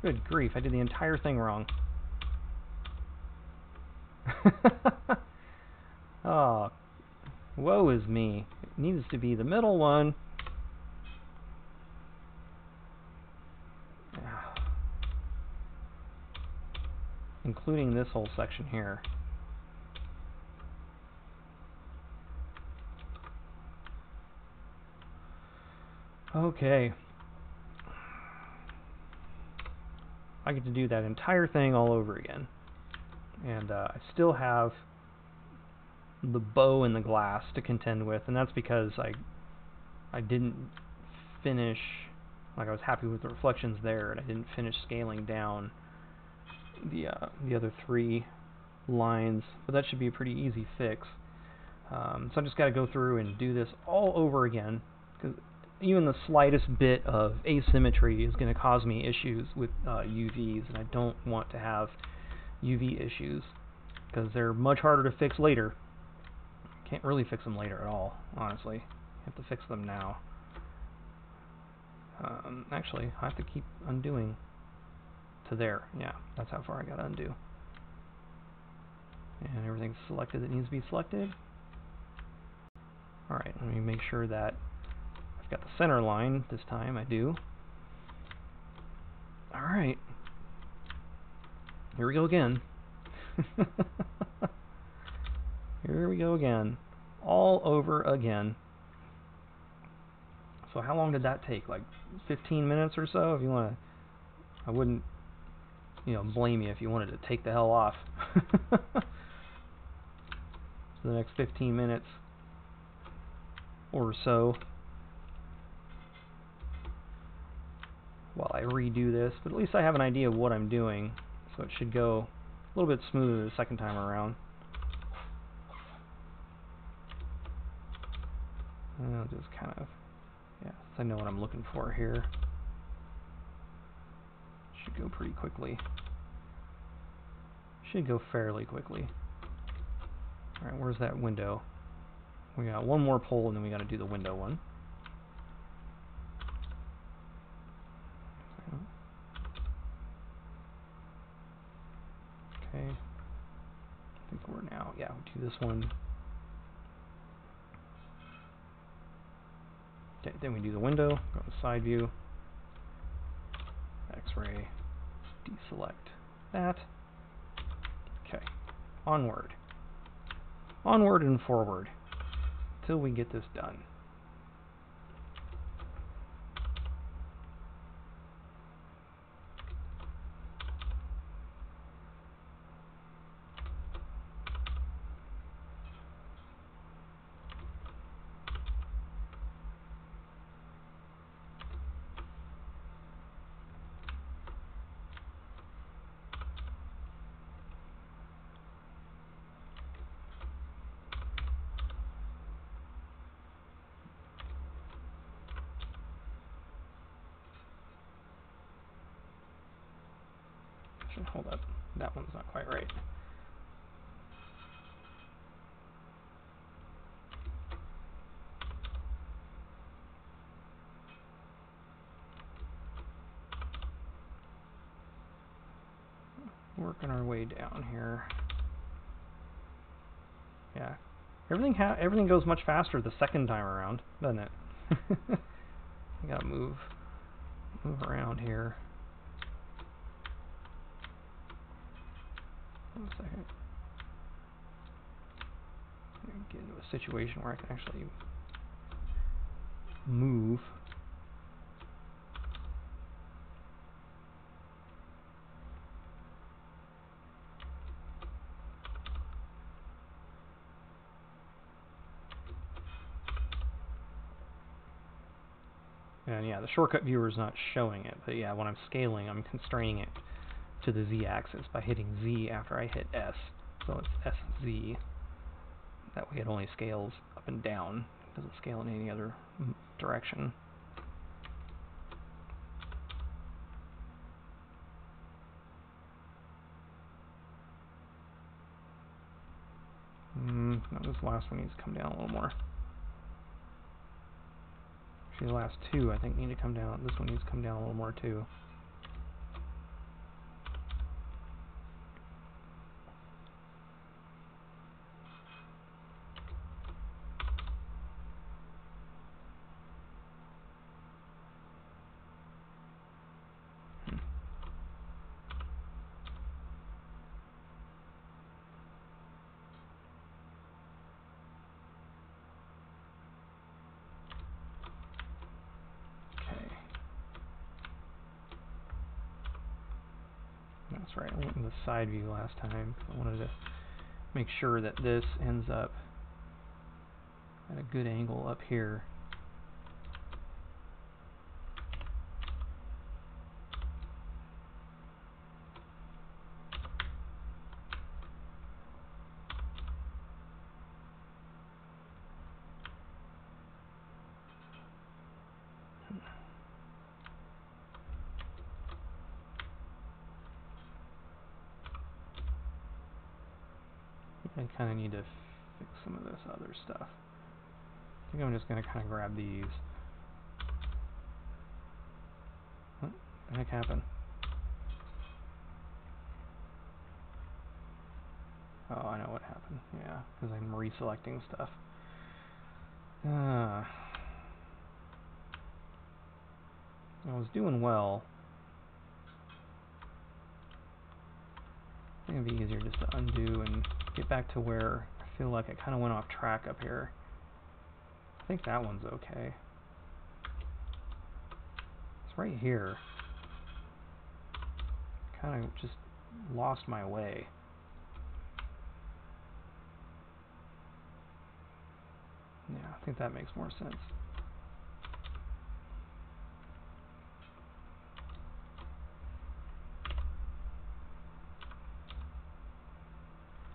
Good grief, I did the entire thing wrong. Oh, woe is me. It needs to be the middle one. Including this whole section here. Okay. I get to do that entire thing all over again. And I still have the bow and the glass to contend with, and that's because I didn't finish, like I was happy with the reflections there, and I didn't finish scaling down the other 3 lines, but that should be a pretty easy fix. So I just got to go through and do this all over again, because even the slightest bit of asymmetry is going to cause me issues with UVs, and I don't want to have UV issues, because they're much harder to fix later. Can't really fix them later at all, honestly. You have to fix them now. Actually, I have to keep undoing to there. Yeah, that's how far I got to undo. And everything's selected that needs to be selected. Alright, let me make sure that I've got the center line this time. I do. Alright. Here we go again. Here we go again. All over again. So how long did that take? Like 15 minutes or so? If you want to... I wouldn't, blame you if you wanted to take the hell off. For the next 15 minutes or so while I redo this. But at least I have an idea of what I'm doing. So it should go a little bit smoother the second time around. And I'll just kind of, yeah, I know what I'm looking for here. Should go pretty quickly. Should go fairly quickly. Alright, where's that window? We got one more pole and then we got to do the window one. Okay. I think we're now, yeah, we'll do this one. Okay, then we do the window, go to side view, X-ray, deselect that. Okay, onward. Onward and forward until we get this done. Hold up, that one's not quite right. Working our way down here. Yeah, everything goes much faster the second time around, doesn't it? I gotta move around here. 1 second. Get into a situation where I can actually move. And yeah, the shortcut viewer is not showing it, but yeah, when I'm scaling, I'm constraining it to the Z-axis by hitting Z after I hit S. So it's SZ. That way it only scales up and down. It doesn't scale in any other direction. No, this last one needs to come down a little more. Actually, the last 2 I think need to come down. This one needs to come down a little more too. That's right, I went in the side view last time because I wanted to make sure that this ends up at a good angle up here. I kind of need to fix some of this other stuff. I think I'm just going to kind of grab these. What the heck happened? Oh, I know what happened. Yeah, because I'm reselecting stuff. I was doing well. I think it'd be easier just to undo and get back to where I feel like I kind of went off track up here. I think that one's okay. It's right here. Kind of just lost my way. Yeah, I think that makes more sense.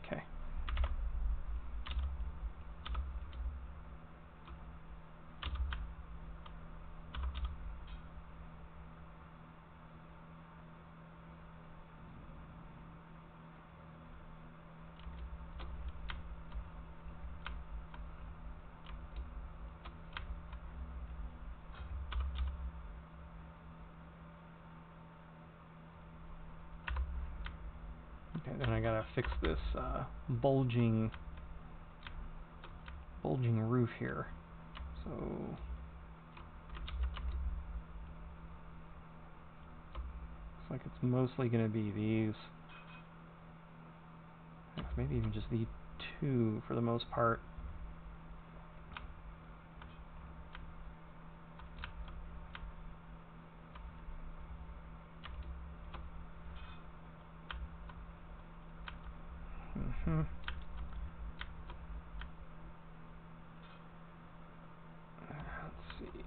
Okay. Okay, then I gotta fix this bulging roof here. So looks like it's mostly gonna be these. Maybe even just the two for the most part. Let's see.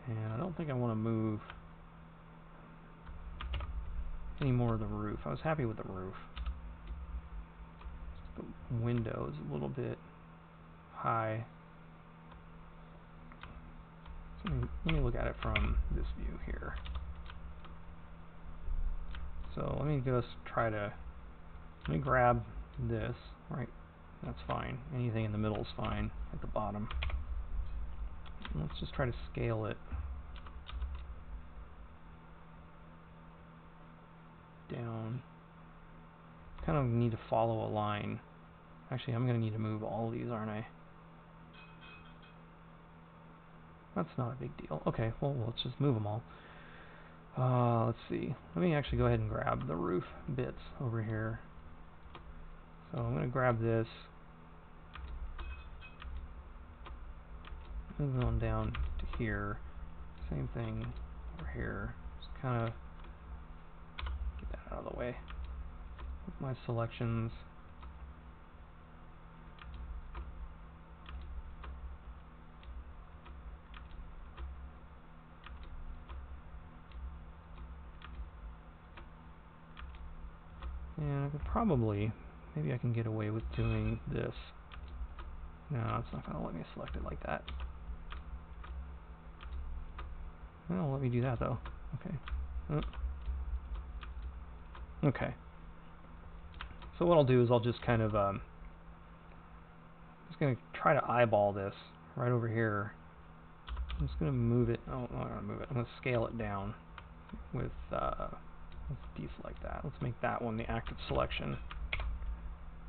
And I don't think I want to move any more of the roof. I was happy with the roof. The window is a little bit high. So let me look at it from this view here. So let me just try to, let me grab this, right, that's fine. Anything in the middle is fine, at the bottom. And let's just try to scale it down. Kind of need to follow a line. Actually, I'm going to need to move all these, aren't I? That's not a big deal. Okay, well, let's just move them all. Let's see. Let me actually go ahead and grab the roof bits over here. So I'm going to grab this. Move on down to here. Same thing over here. Just kind of get that out of the way with my selections. And I could probably, maybe I can get away with doing this. No, it's not going to let me select it like that. Well, let me do that though. Okay. Okay. So what I'll do is I'll just kind of, just going to try to eyeball this right over here. I'm just going to move it. Oh, I'm not going to move it. I'm going to scale it down with, let's deselect that. Let's make that one the active selection.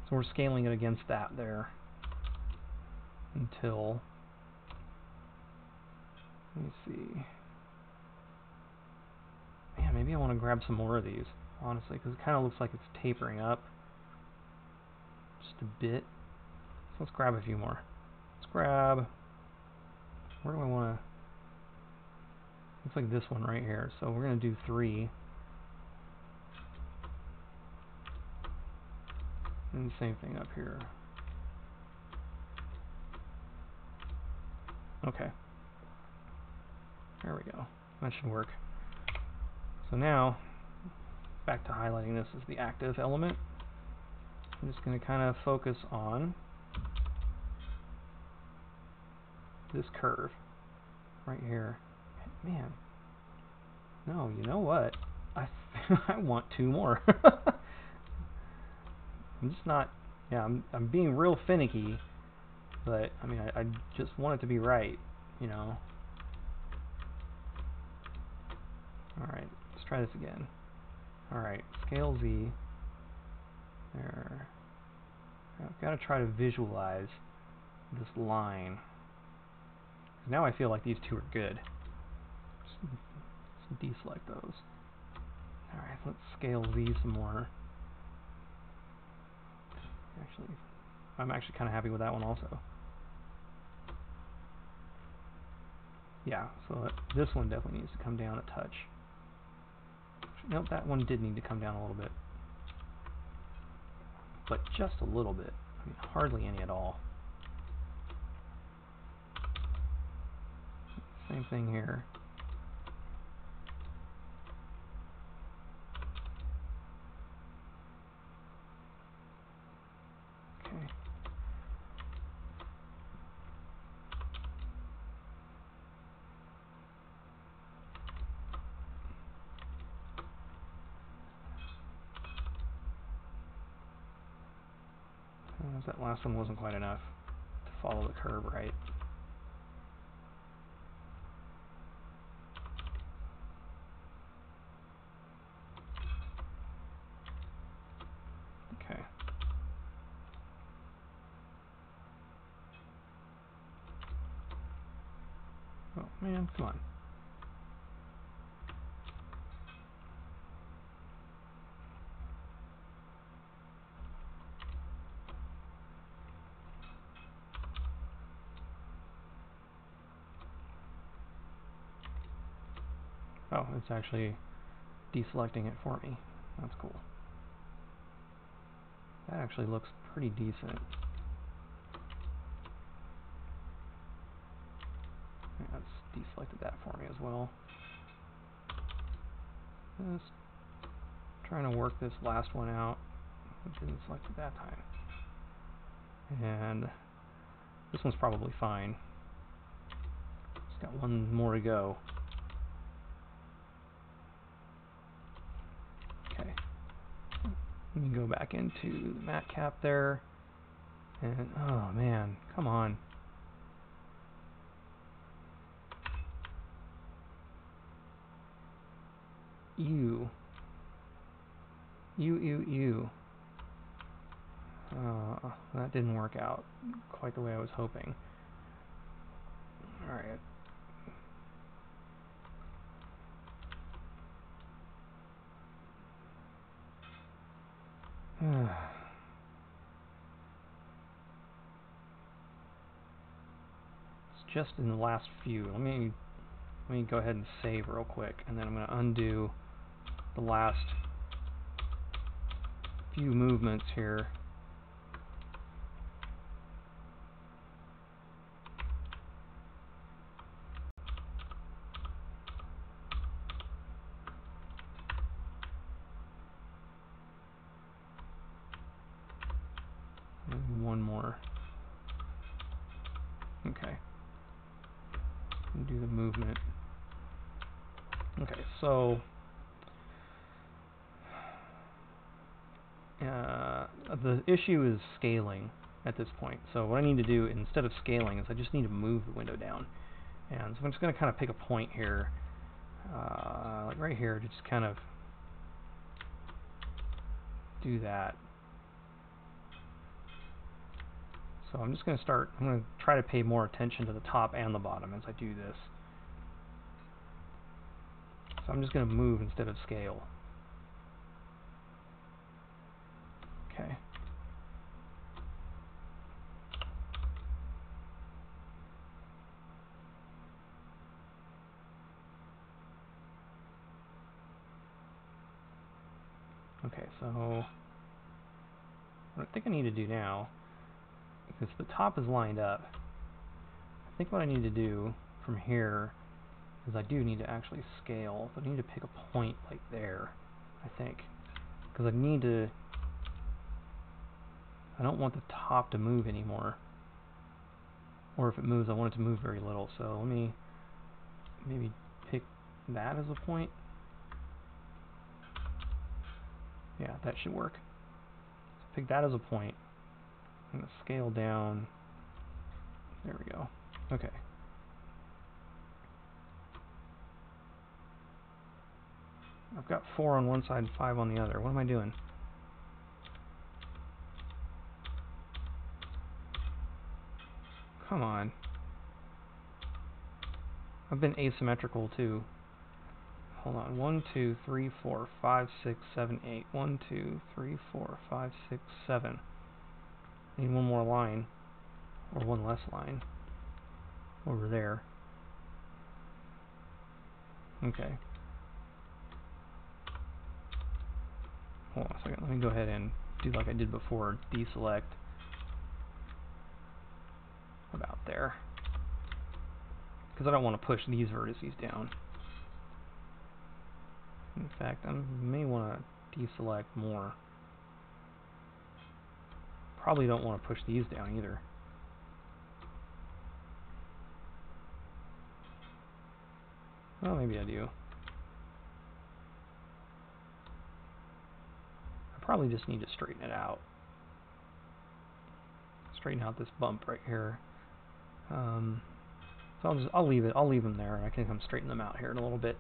So we're scaling it against that there until, let me see. Man, maybe I want to grab some more of these, honestly, because it kind of looks like it's tapering up just a bit. let's grab a few more. Let's grab, where do I want to, looks like this one right here. So we're going to do 3. And the same thing up here. Okay. There we go. That should work. So now, back to highlighting this as the active element. I'm just going to kind of focus on this curve right here. Man, no, you know what? I want 2 more. I'm just not, yeah, I'm being real finicky, but I mean, I just want it to be right, you know. Alright, let's try this again. Alright, scale Z. There. I've got to try to visualize this line. Now I feel like these 2 are good. Let's deselect those. Alright, let's scale Z some more. Actually, I'm actually kind of happy with that one also. Yeah, so this one definitely needs to come down a touch. Nope, that one did need to come down a little bit. But just a little bit. I mean, hardly any at all. Same thing here. Okay. That last one wasn't quite enough to follow the curve right. Okay. Oh man, come on. Oh, it's actually deselecting it for me. That's cool. That actually looks pretty decent. Yeah, it's deselected that for me as well. Just trying to work this last one out. It didn't select it that time. And this one's probably fine. Just got one more to go. Okay. Let me go back into the matte cap there. And, oh man, come on. Ew. Ew. That didn't work out quite the way I was hoping. Alright. It's just in the last few. Let me go ahead and save real quick, and then I'm going to undo the last few movements here. And one more. Okay. Do the movement. Okay, so the issue is scaling at this point. So what I need to do instead of scaling is I just need to move the window down. And so I'm just going to kind of pick a point here, like right here, to just kind of do that. So I'm just going to start, I'm going to try to pay more attention to the top and the bottom as I do this. So I'm just going to move instead of scale. Okay. Okay, so what I think I need to do now, because the top is lined up, I think what I need to do from here is I do need to actually scale. So I need to pick a point like there, I think, because I need to, I don't want the top to move anymore, or if it moves I want it to move very little. So let me maybe pick that as a point. Yeah, that should work. So pick that as a point. I'm going to scale down. There we go. Okay. I've got 4 on one side and 5 on the other. What am I doing? Come on. I've been asymmetrical too. Hold on. 1, 2, 3, 4, 5, 6, 7, 8. 1, 2, 3, 4, 5, 6, 7. I need one more line, or one less line, over there. Okay. Hold on a second. Let me go ahead and do like I did before. Deselect about there, because I don't want to push these vertices down. In fact, I may want to deselect more. Probably don't want to push these down either. Well, maybe I do. I probably just need to straighten it out. Straighten out this bump right here. So I'll leave it. I'll leave them there, and I can come straighten them out here in a little bit.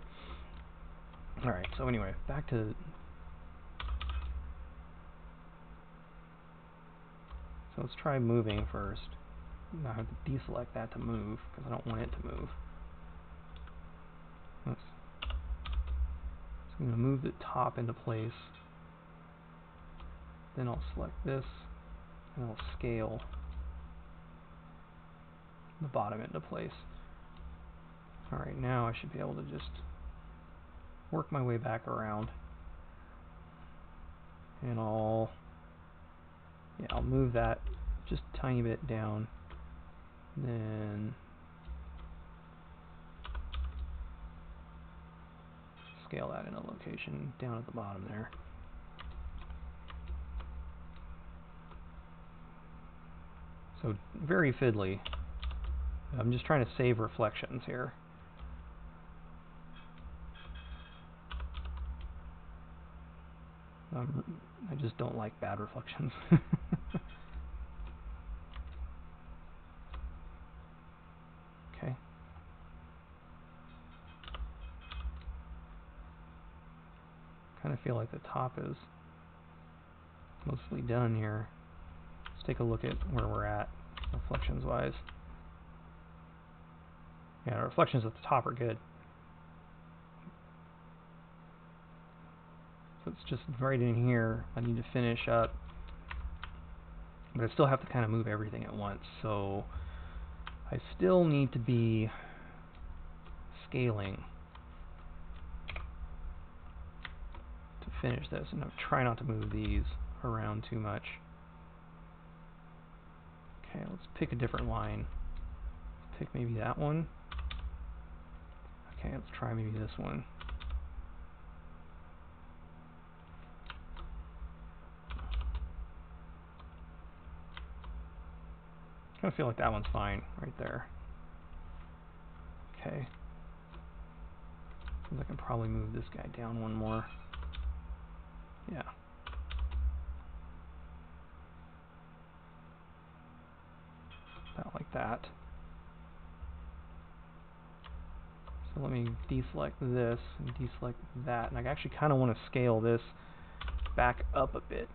All right. So anyway, back to. So let's try moving first. Now I have to deselect that to move because I don't want it to move. So I'm going to move the top into place. Then I'll select this, and I'll scale the bottom into place. Alright, now I should be able to just work my way back around. And I'll move that just a tiny bit down. Then scale that in a location down at the bottom there. So very fiddly. I'm just trying to save reflections here. I just don't like bad reflections. Okay. Kind of feel like the top is mostly done here. Let's take a look at where we're at reflections wise. Yeah, reflections at the top are good. So it's just right in here. I need to finish up, but I still have to kind of move everything at once. So I still need to be scaling to finish this, and I'll try not to move these around too much. Okay, let's pick a different line. Pick maybe that one. Okay, let's try maybe this one. I kind of feel like that one's fine right there. Okay. Seems like I can probably move this guy down one more. Yeah. About like that. So let me deselect this and deselect that. And I actually kind of want to scale this back up a bit.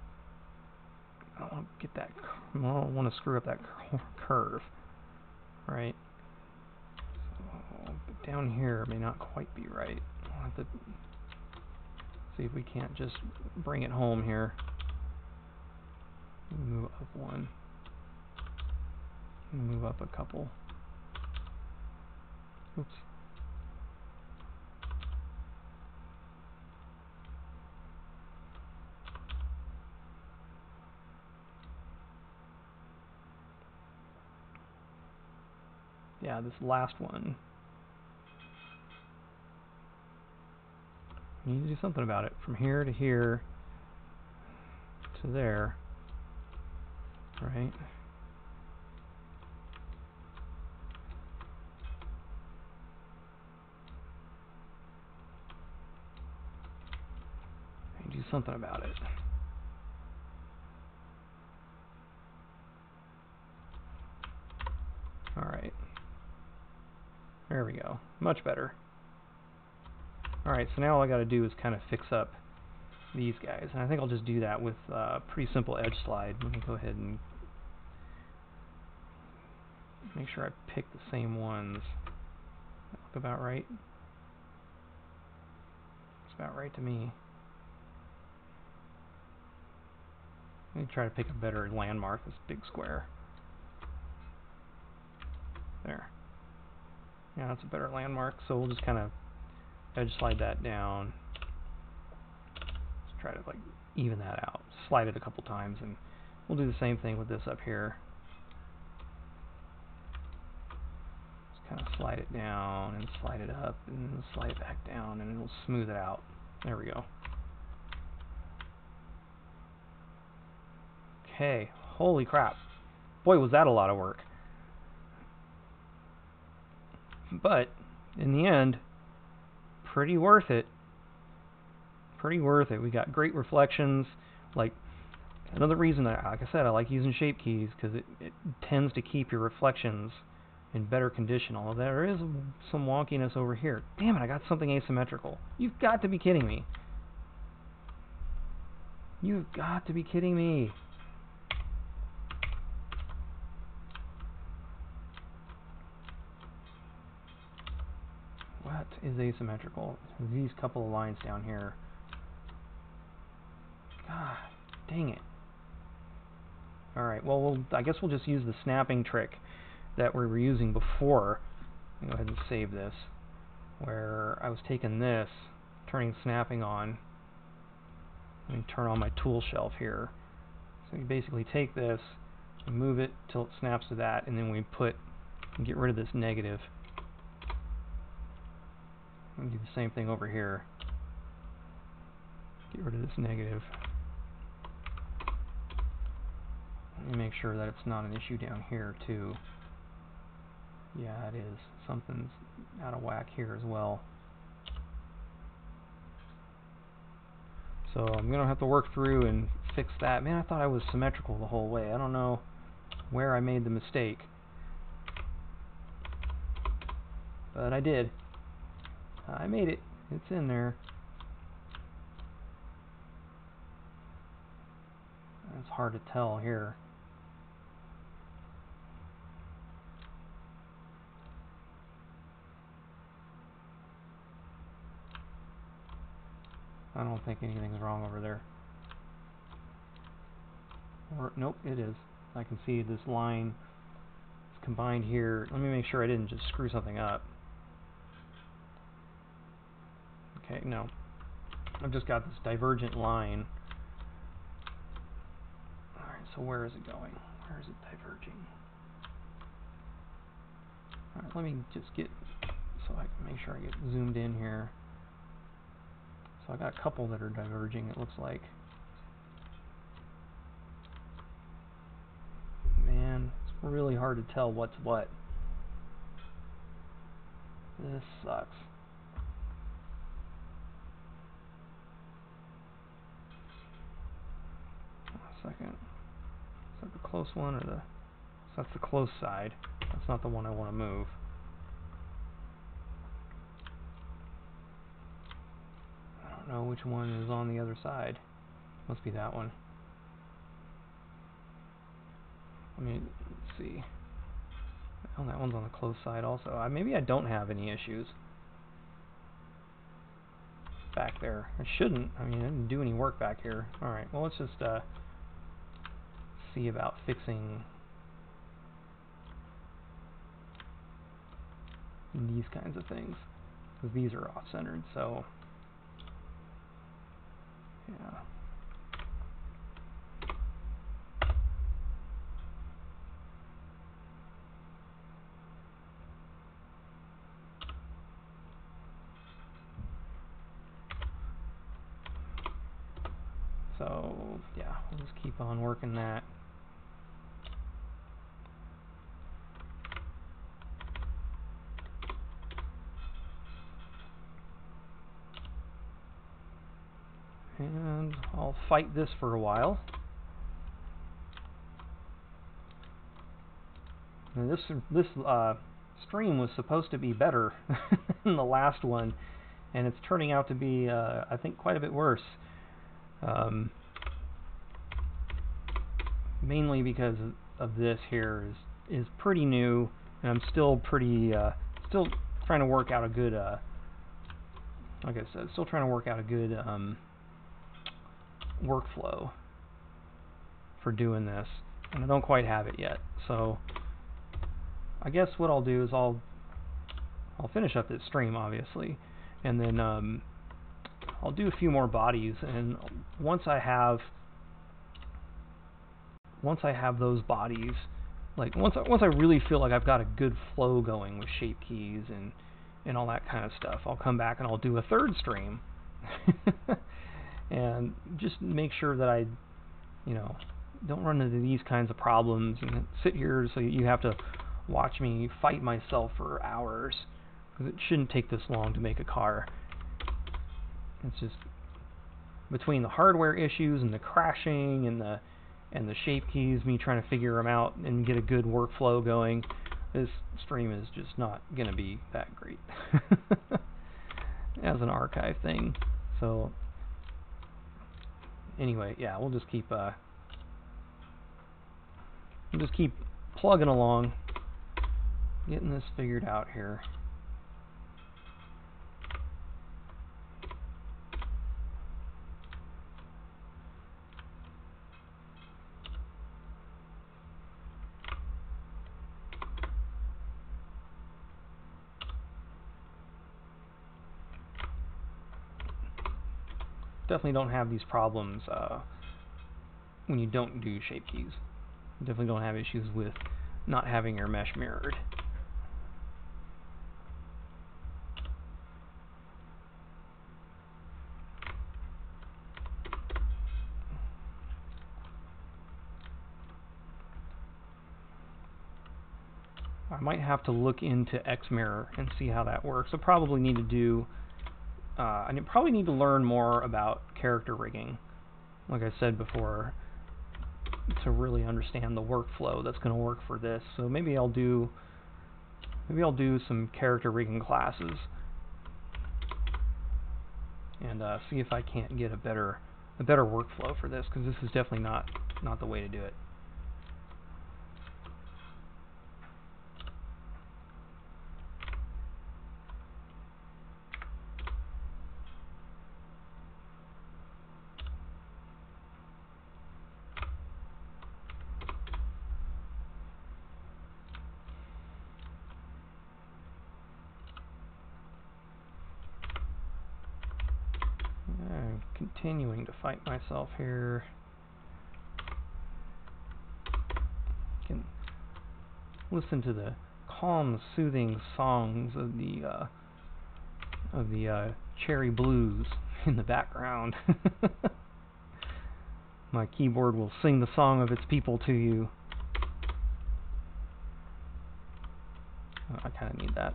I don't want to get that. I don't want to screw up that curve, right? So down here may not quite be right. I'll have to see if we can't just bring it home here. Move up one. Move up a couple. Oops. yeah, this last one. You need to do something about it. From here to here to there, right? You do something about it. Alright. There we go. Much better. Alright, so now all I gotta do is kind of fix up these guys. And I think I'll just do that with a pretty simple edge slide. Let me go ahead and make sure I pick the same ones. That look about right? It's about right to me. Let me try to pick a better landmark, this big square. There. Yeah, that's a better landmark, so we'll just kind of edge slide that down. Let's try to like even that out. Slide it a couple times, and we'll do the same thing with this up here. Just kind of slide it down and slide it up and slide it back down, and it'll smooth it out. There we go. Okay, holy crap. Boy, was that a lot of work. But in the end, pretty worth it. Pretty worth it. We got great reflections. Like, another reason, like I said, I like using shape keys because it tends to keep your reflections in better condition. Although there is some wonkiness over here. Damn it, I got something asymmetrical. You've got to be kidding me. You've got to be kidding me. What is asymmetrical? These couple of lines down here. God, dang it. Alright, well, I guess we'll just use the snapping trick that we were using before. Go ahead and save this. Where I was taking this, turning snapping on, and turn on my tool shelf here. So you basically take this, and move it till it snaps to that, and then we get rid of this negative. And do the same thing over here. Get rid of this negative. Let me make sure that it's not an issue down here too. Yeah, it is. Something's out of whack here as well. So I'm gonna have to work through and fix that. Man, I thought I was symmetrical the whole way. I don't know where I made the mistake, but I did. I made it. It's in there. It's hard to tell here. I don't think anything's wrong over there. Or, nope, it is. I can see this line is combined here. Let me make sure I didn't just screw something up. Okay, no. I've just got this divergent line. Alright, so where is it going? Where is it diverging? Alright, let me just get, so I can make sure I get zoomed in here. So I got a couple that are diverging, it looks like. Man, it's really hard to tell what's what. This sucks. A second. Is that the close one or the... So that's the close side. That's not the one I want to move. I don't know which one is on the other side. Must be that one. Let me see. Oh, that one's on the close side also. Maybe I don't have any issues back there. I shouldn't. I mean, I didn't do any work back here. Alright, well, let's just see about fixing these kinds of things. Because these are off-centered, so... yeah. So yeah, we'll just keep on working that. And I'll fight this for a while. And this stream was supposed to be better than the last one, and it's turning out to be, I think, quite a bit worse. Mainly because of this here is pretty new, and I'm still still trying to work out a good, like I said, still trying to work out a good workflow for doing this, and I don't quite have it yet. So I guess what I'll do is I'll finish up this stream, obviously, and then I'll do a few more bodies, and once I have those bodies, like once I really feel like I've got a good flow going with shape keys and all that kind of stuff, I'll come back and I'll do a third stream and just make sure that I, don't run into these kinds of problems and sit here so you have to watch me fight myself for hours, because it shouldn't take this long to make a car. It's just between the hardware issues and the crashing and the shape keys, me trying to figure them out and get a good workflow going, this stream is just not going to be that great as an archive thing. So anyway, yeah, we'll just keep plugging along, getting this figured out here. Definitely don't have these problems when you don't do shape keys. Definitely don't have issues with not having your mesh mirrored. I might have to look into Xmirror and see how that works. I probably need to do I probably need to learn more about character rigging, like I said before, to really understand the workflow that's going to work for this. So maybe I'll do some character rigging classes and see if I can't get a better workflow for this, because this is definitely not the way to do it. Continuing to fight myself here. Can listen to the calm, soothing songs of the Cherry Blues in the background. My keyboard will sing the song of its people to you. Oh, I kind of need that.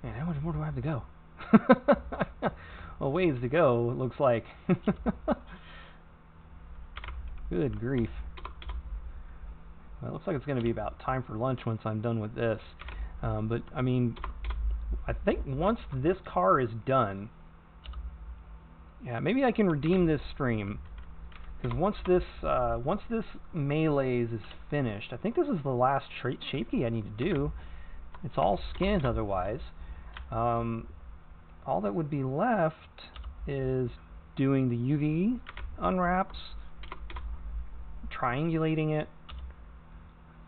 Man, how much more do I have to go? A ways to go, it looks like. Good grief. Well, it looks like it's going to be about time for lunch once I'm done with this. But, I mean, I think once this car is done, yeah, maybe I can redeem this stream. Because once this melees is finished, I think this is the last shape key I need to do. It's all skinned otherwise. All that would be left is doing the UV unwraps, triangulating it,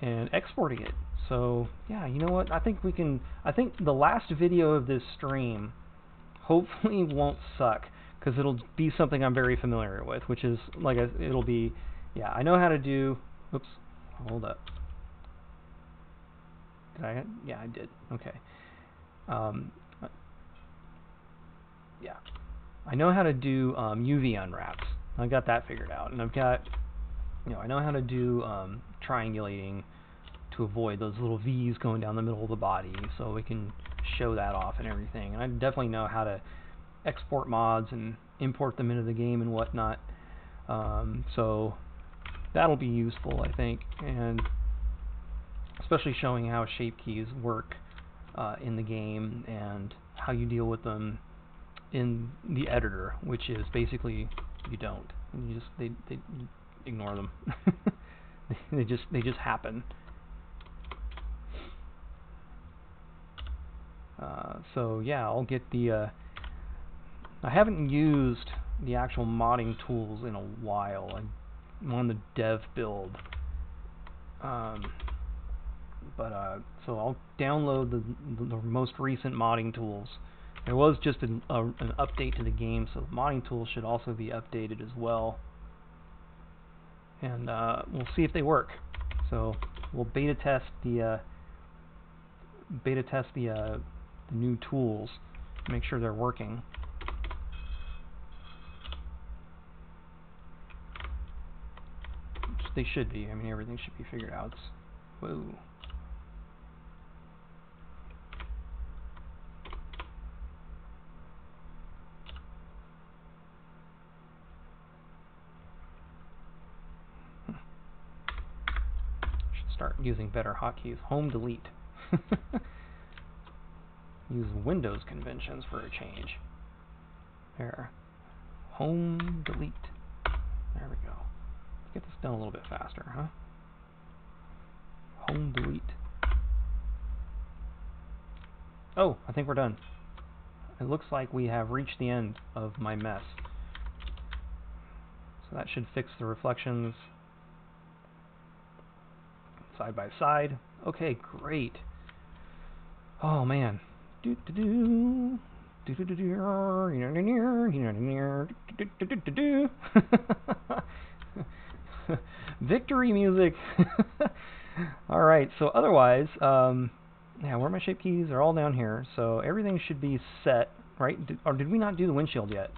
and exporting it. So yeah, you know what? I think the last video of this stream hopefully won't suck, because it'll be something I'm very familiar with, which is like it'll be, yeah, I know how to do. Oops, hold up. Did I? Yeah, I did. Okay. Yeah, I know how to do UV unwraps. I got that figured out, and I've got, I know how to do triangulating to avoid those little V's going down the middle of the body, so we can show that off and everything. And I definitely know how to export mods and import them into the game and whatnot. So that'll be useful, I think, and especially showing how shape keys work in the game and how you deal with them in the editor, which is basically you don't. You just they ignore them. they just happen. So yeah, I'll get the. I haven't used the actual modding tools in a while. I'm on the dev build, so I'll download the most recent modding tools. There was just an update to the game, so the modding tools should also be updated as well. And we'll see if they work. So we'll beta test the new tools, make sure they're working. Which they should be. I mean, everything should be figured out. Whoa. Start using better hotkeys. Home delete. Use Windows conventions for a change. There. Home delete. There we go. Let's get this done a little bit faster, huh? Home delete. Oh, I think we're done. It looks like we have reached the end of my mess. So that should fix the reflections side by side. Okay, great. Oh man. Victory music. Alright, so otherwise, yeah, where are my shape keys? They're all down here, so everything should be set, right? Or did we not do the windshield yet?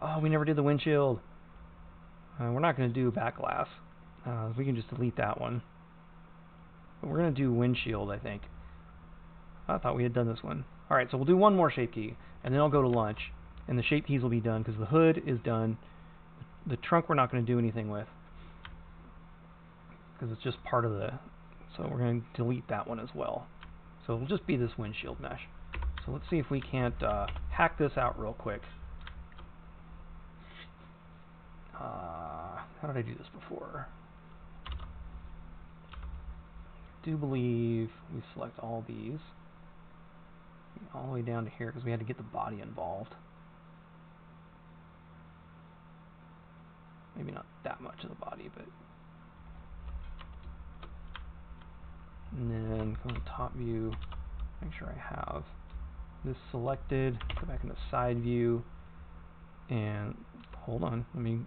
Oh, we never did the windshield. We're not going to do back glass. We can just delete that one. But we're going to do windshield, I think. I thought we had done this one. Alright, so we'll do one more shape key, and then I'll go to lunch, and the shape keys will be done, because the hood is done. The trunk we're not going to do anything with, because it's just part of the... So we're going to delete that one as well. So it'll just be this windshield mesh. So let's see if we can't hack this out real quick. How did I do this before? I do believe we select all these. All the way down to here, because we had to get the body involved. Maybe not that much of the body, but... And then go to top view, make sure I have this selected, go back into side view, and hold on, let me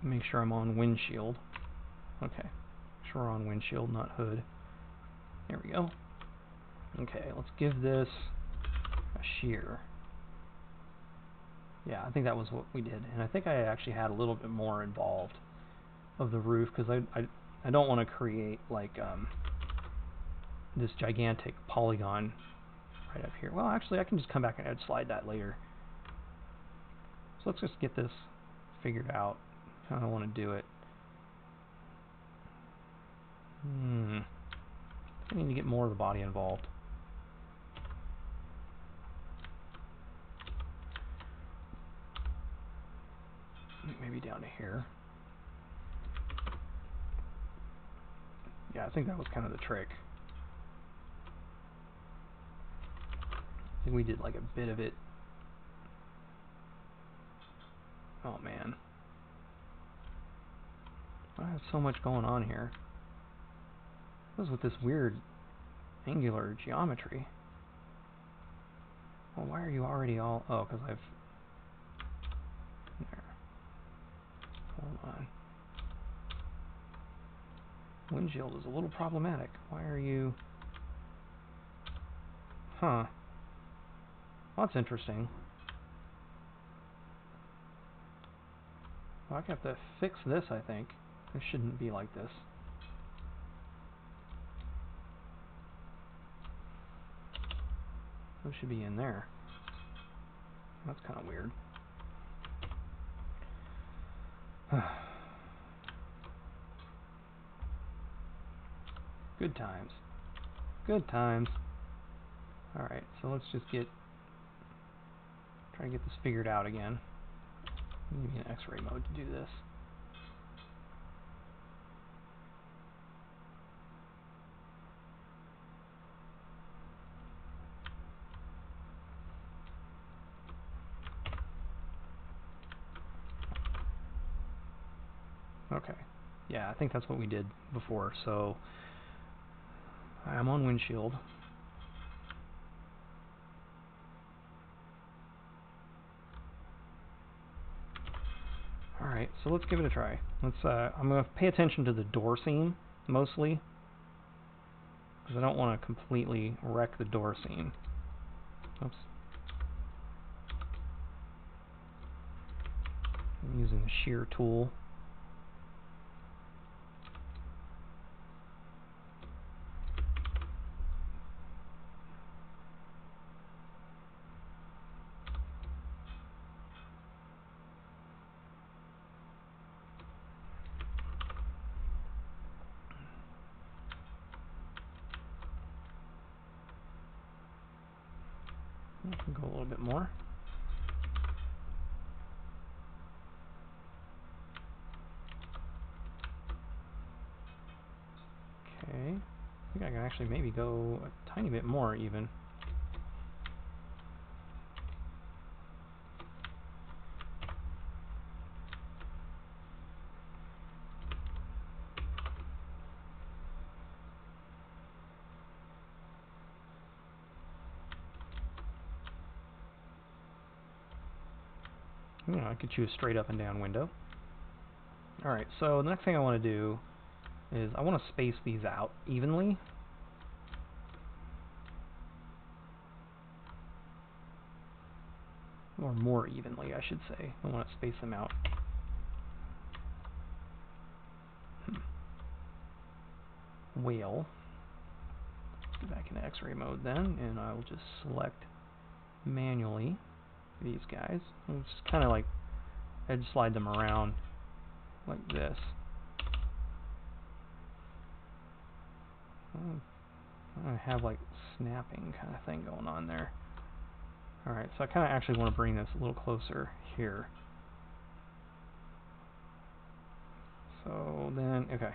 make sure I'm on windshield. Okay, make sure we're on windshield, not hood. There we go. Okay, let's give this a shear. Yeah, I think that was what we did, and I think I actually had a little bit more involved of the roof, because I don't want to create like this gigantic polygon right up here. Well, actually, I can just come back and slide that later. So let's just get this figured out. How I want to do it. I need to get more of the body involved. Maybe down to here. Yeah, I think that was kind of the trick. I think we did like a bit of it. Oh man. I have so much going on here. What is with this weird angular geometry? Well, why are you already all... Oh, because I've on. Windshield is a little problematic. Why are you... Huh. Well, that's interesting. Well, I have to fix this, I think. It shouldn't be like this. Those should be in there. That's kind of weird. Good times. Good times. Alright, so let's just try to get this figured out again. Maybe an X-ray mode to do this. Okay. Yeah, I think that's what we did before. So I'm on windshield. Alright, so let's give it a try. I'm going to pay attention to the door seam, mostly, because I don't want to completely wreck the door seam. Oops. I'm using the shear tool. I can go a little bit more. Okay. I think I can actually maybe go a tiny bit more even. You know, I could choose straight up and down window. Alright, so the next thing I want to do is I want to space these out evenly. Or more evenly, I should say. I want to space them out. Whale. Let's go back into X-ray mode then, and I will just select manually these guys. I'll just kind of like edge slide them around like this. I have like snapping kind of thing going on there. Alright, so I kind of actually want to bring this a little closer here. So then, okay,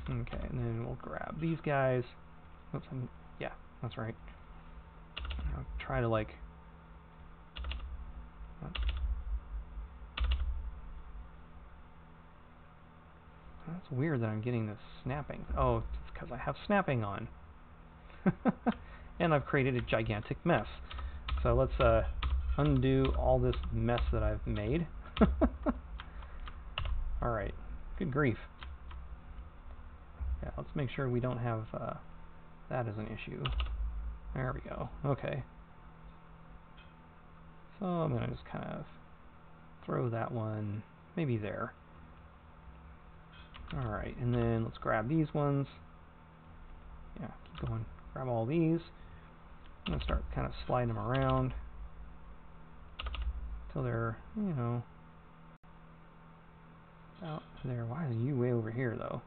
and then we'll grab these guys. Oops, yeah, that's right. I'll try to like... That's weird that I'm getting this snapping. Oh, it's because I have snapping on. And I've created a gigantic mess. So let's undo all this mess that I've made. Alright, good grief. Yeah, let's make sure we don't have that as an issue. There we go. Okay. So I'm going to just kind of throw that one maybe there. Alright, and then let's grab these ones. Yeah, keep going. Grab all these. I'm going to start kind of sliding them around until they're, you know, out there. Why are you way over here, though?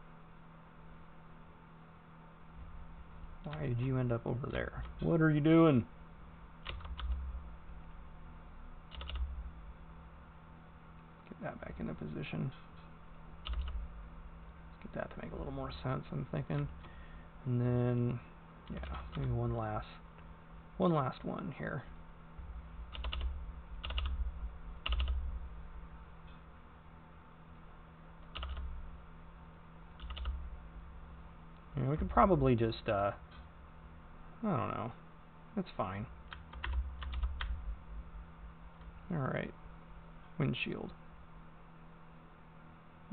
Why did you end up over there? What are you doing? Get that back into position. Get that to make a little more sense, I'm thinking. And then, yeah, maybe one last one here. Yeah, we could probably just, I don't know. That's fine. Alright. Windshield.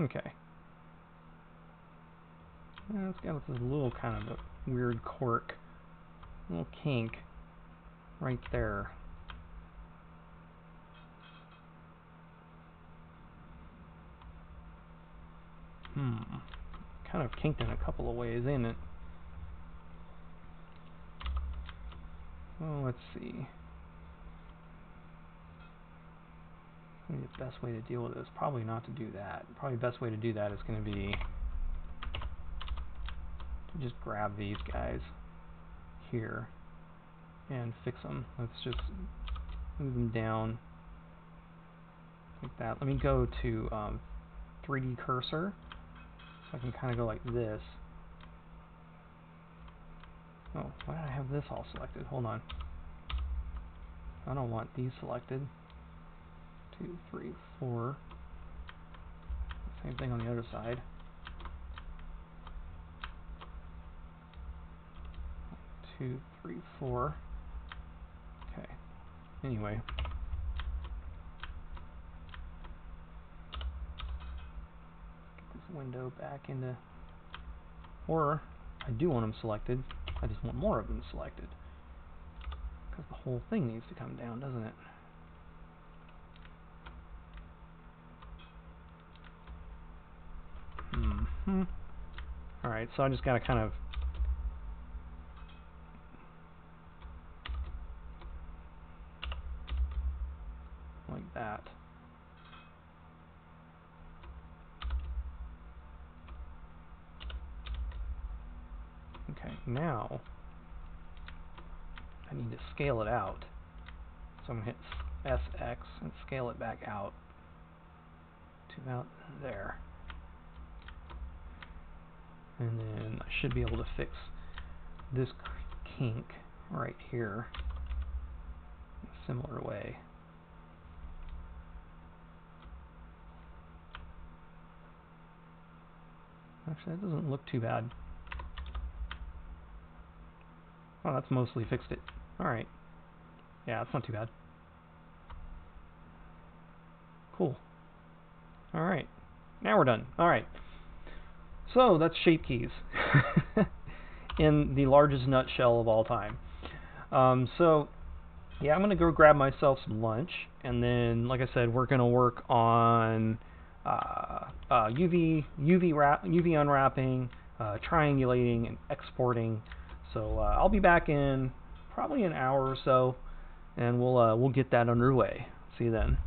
Okay. And it's got this little kind of a weird quirk, little kink right there. Kind of kinked in a couple of ways, ain't it? Well, let's see. Maybe the best way to deal with this, probably not to do that. Probably the best way to do that is going to be to just grab these guys here and fix them. Let's just move them down like that. Let me go to 3D cursor so I can kind of go like this. Oh, why did I have this all selected? Hold on. I don't want these selected. 2, 3, 4. Same thing on the other side. 2, 3, 4. Okay. Anyway. Get this window back into... Or, I do want them selected. I just want more of them selected. Because the whole thing needs to come down, doesn't it? Alright, so I just gotta kind of like that. Okay, now I need to scale it out. So I'm going to hit SX and scale it back out to about there. And then I should be able to fix this kink right here in a similar way. Actually, that doesn't look too bad. Oh, that's mostly fixed it. Alright. Yeah, that's not too bad. Cool. Alright. Now we're done. Alright. So, that's shape keys. In the largest nutshell of all time. So, yeah, I'm going to go grab myself some lunch. And then, like I said, we're going to work on UV unwrapping, triangulating, and exporting. So I'll be back in probably an hour or so, and we'll get that underway. See you then.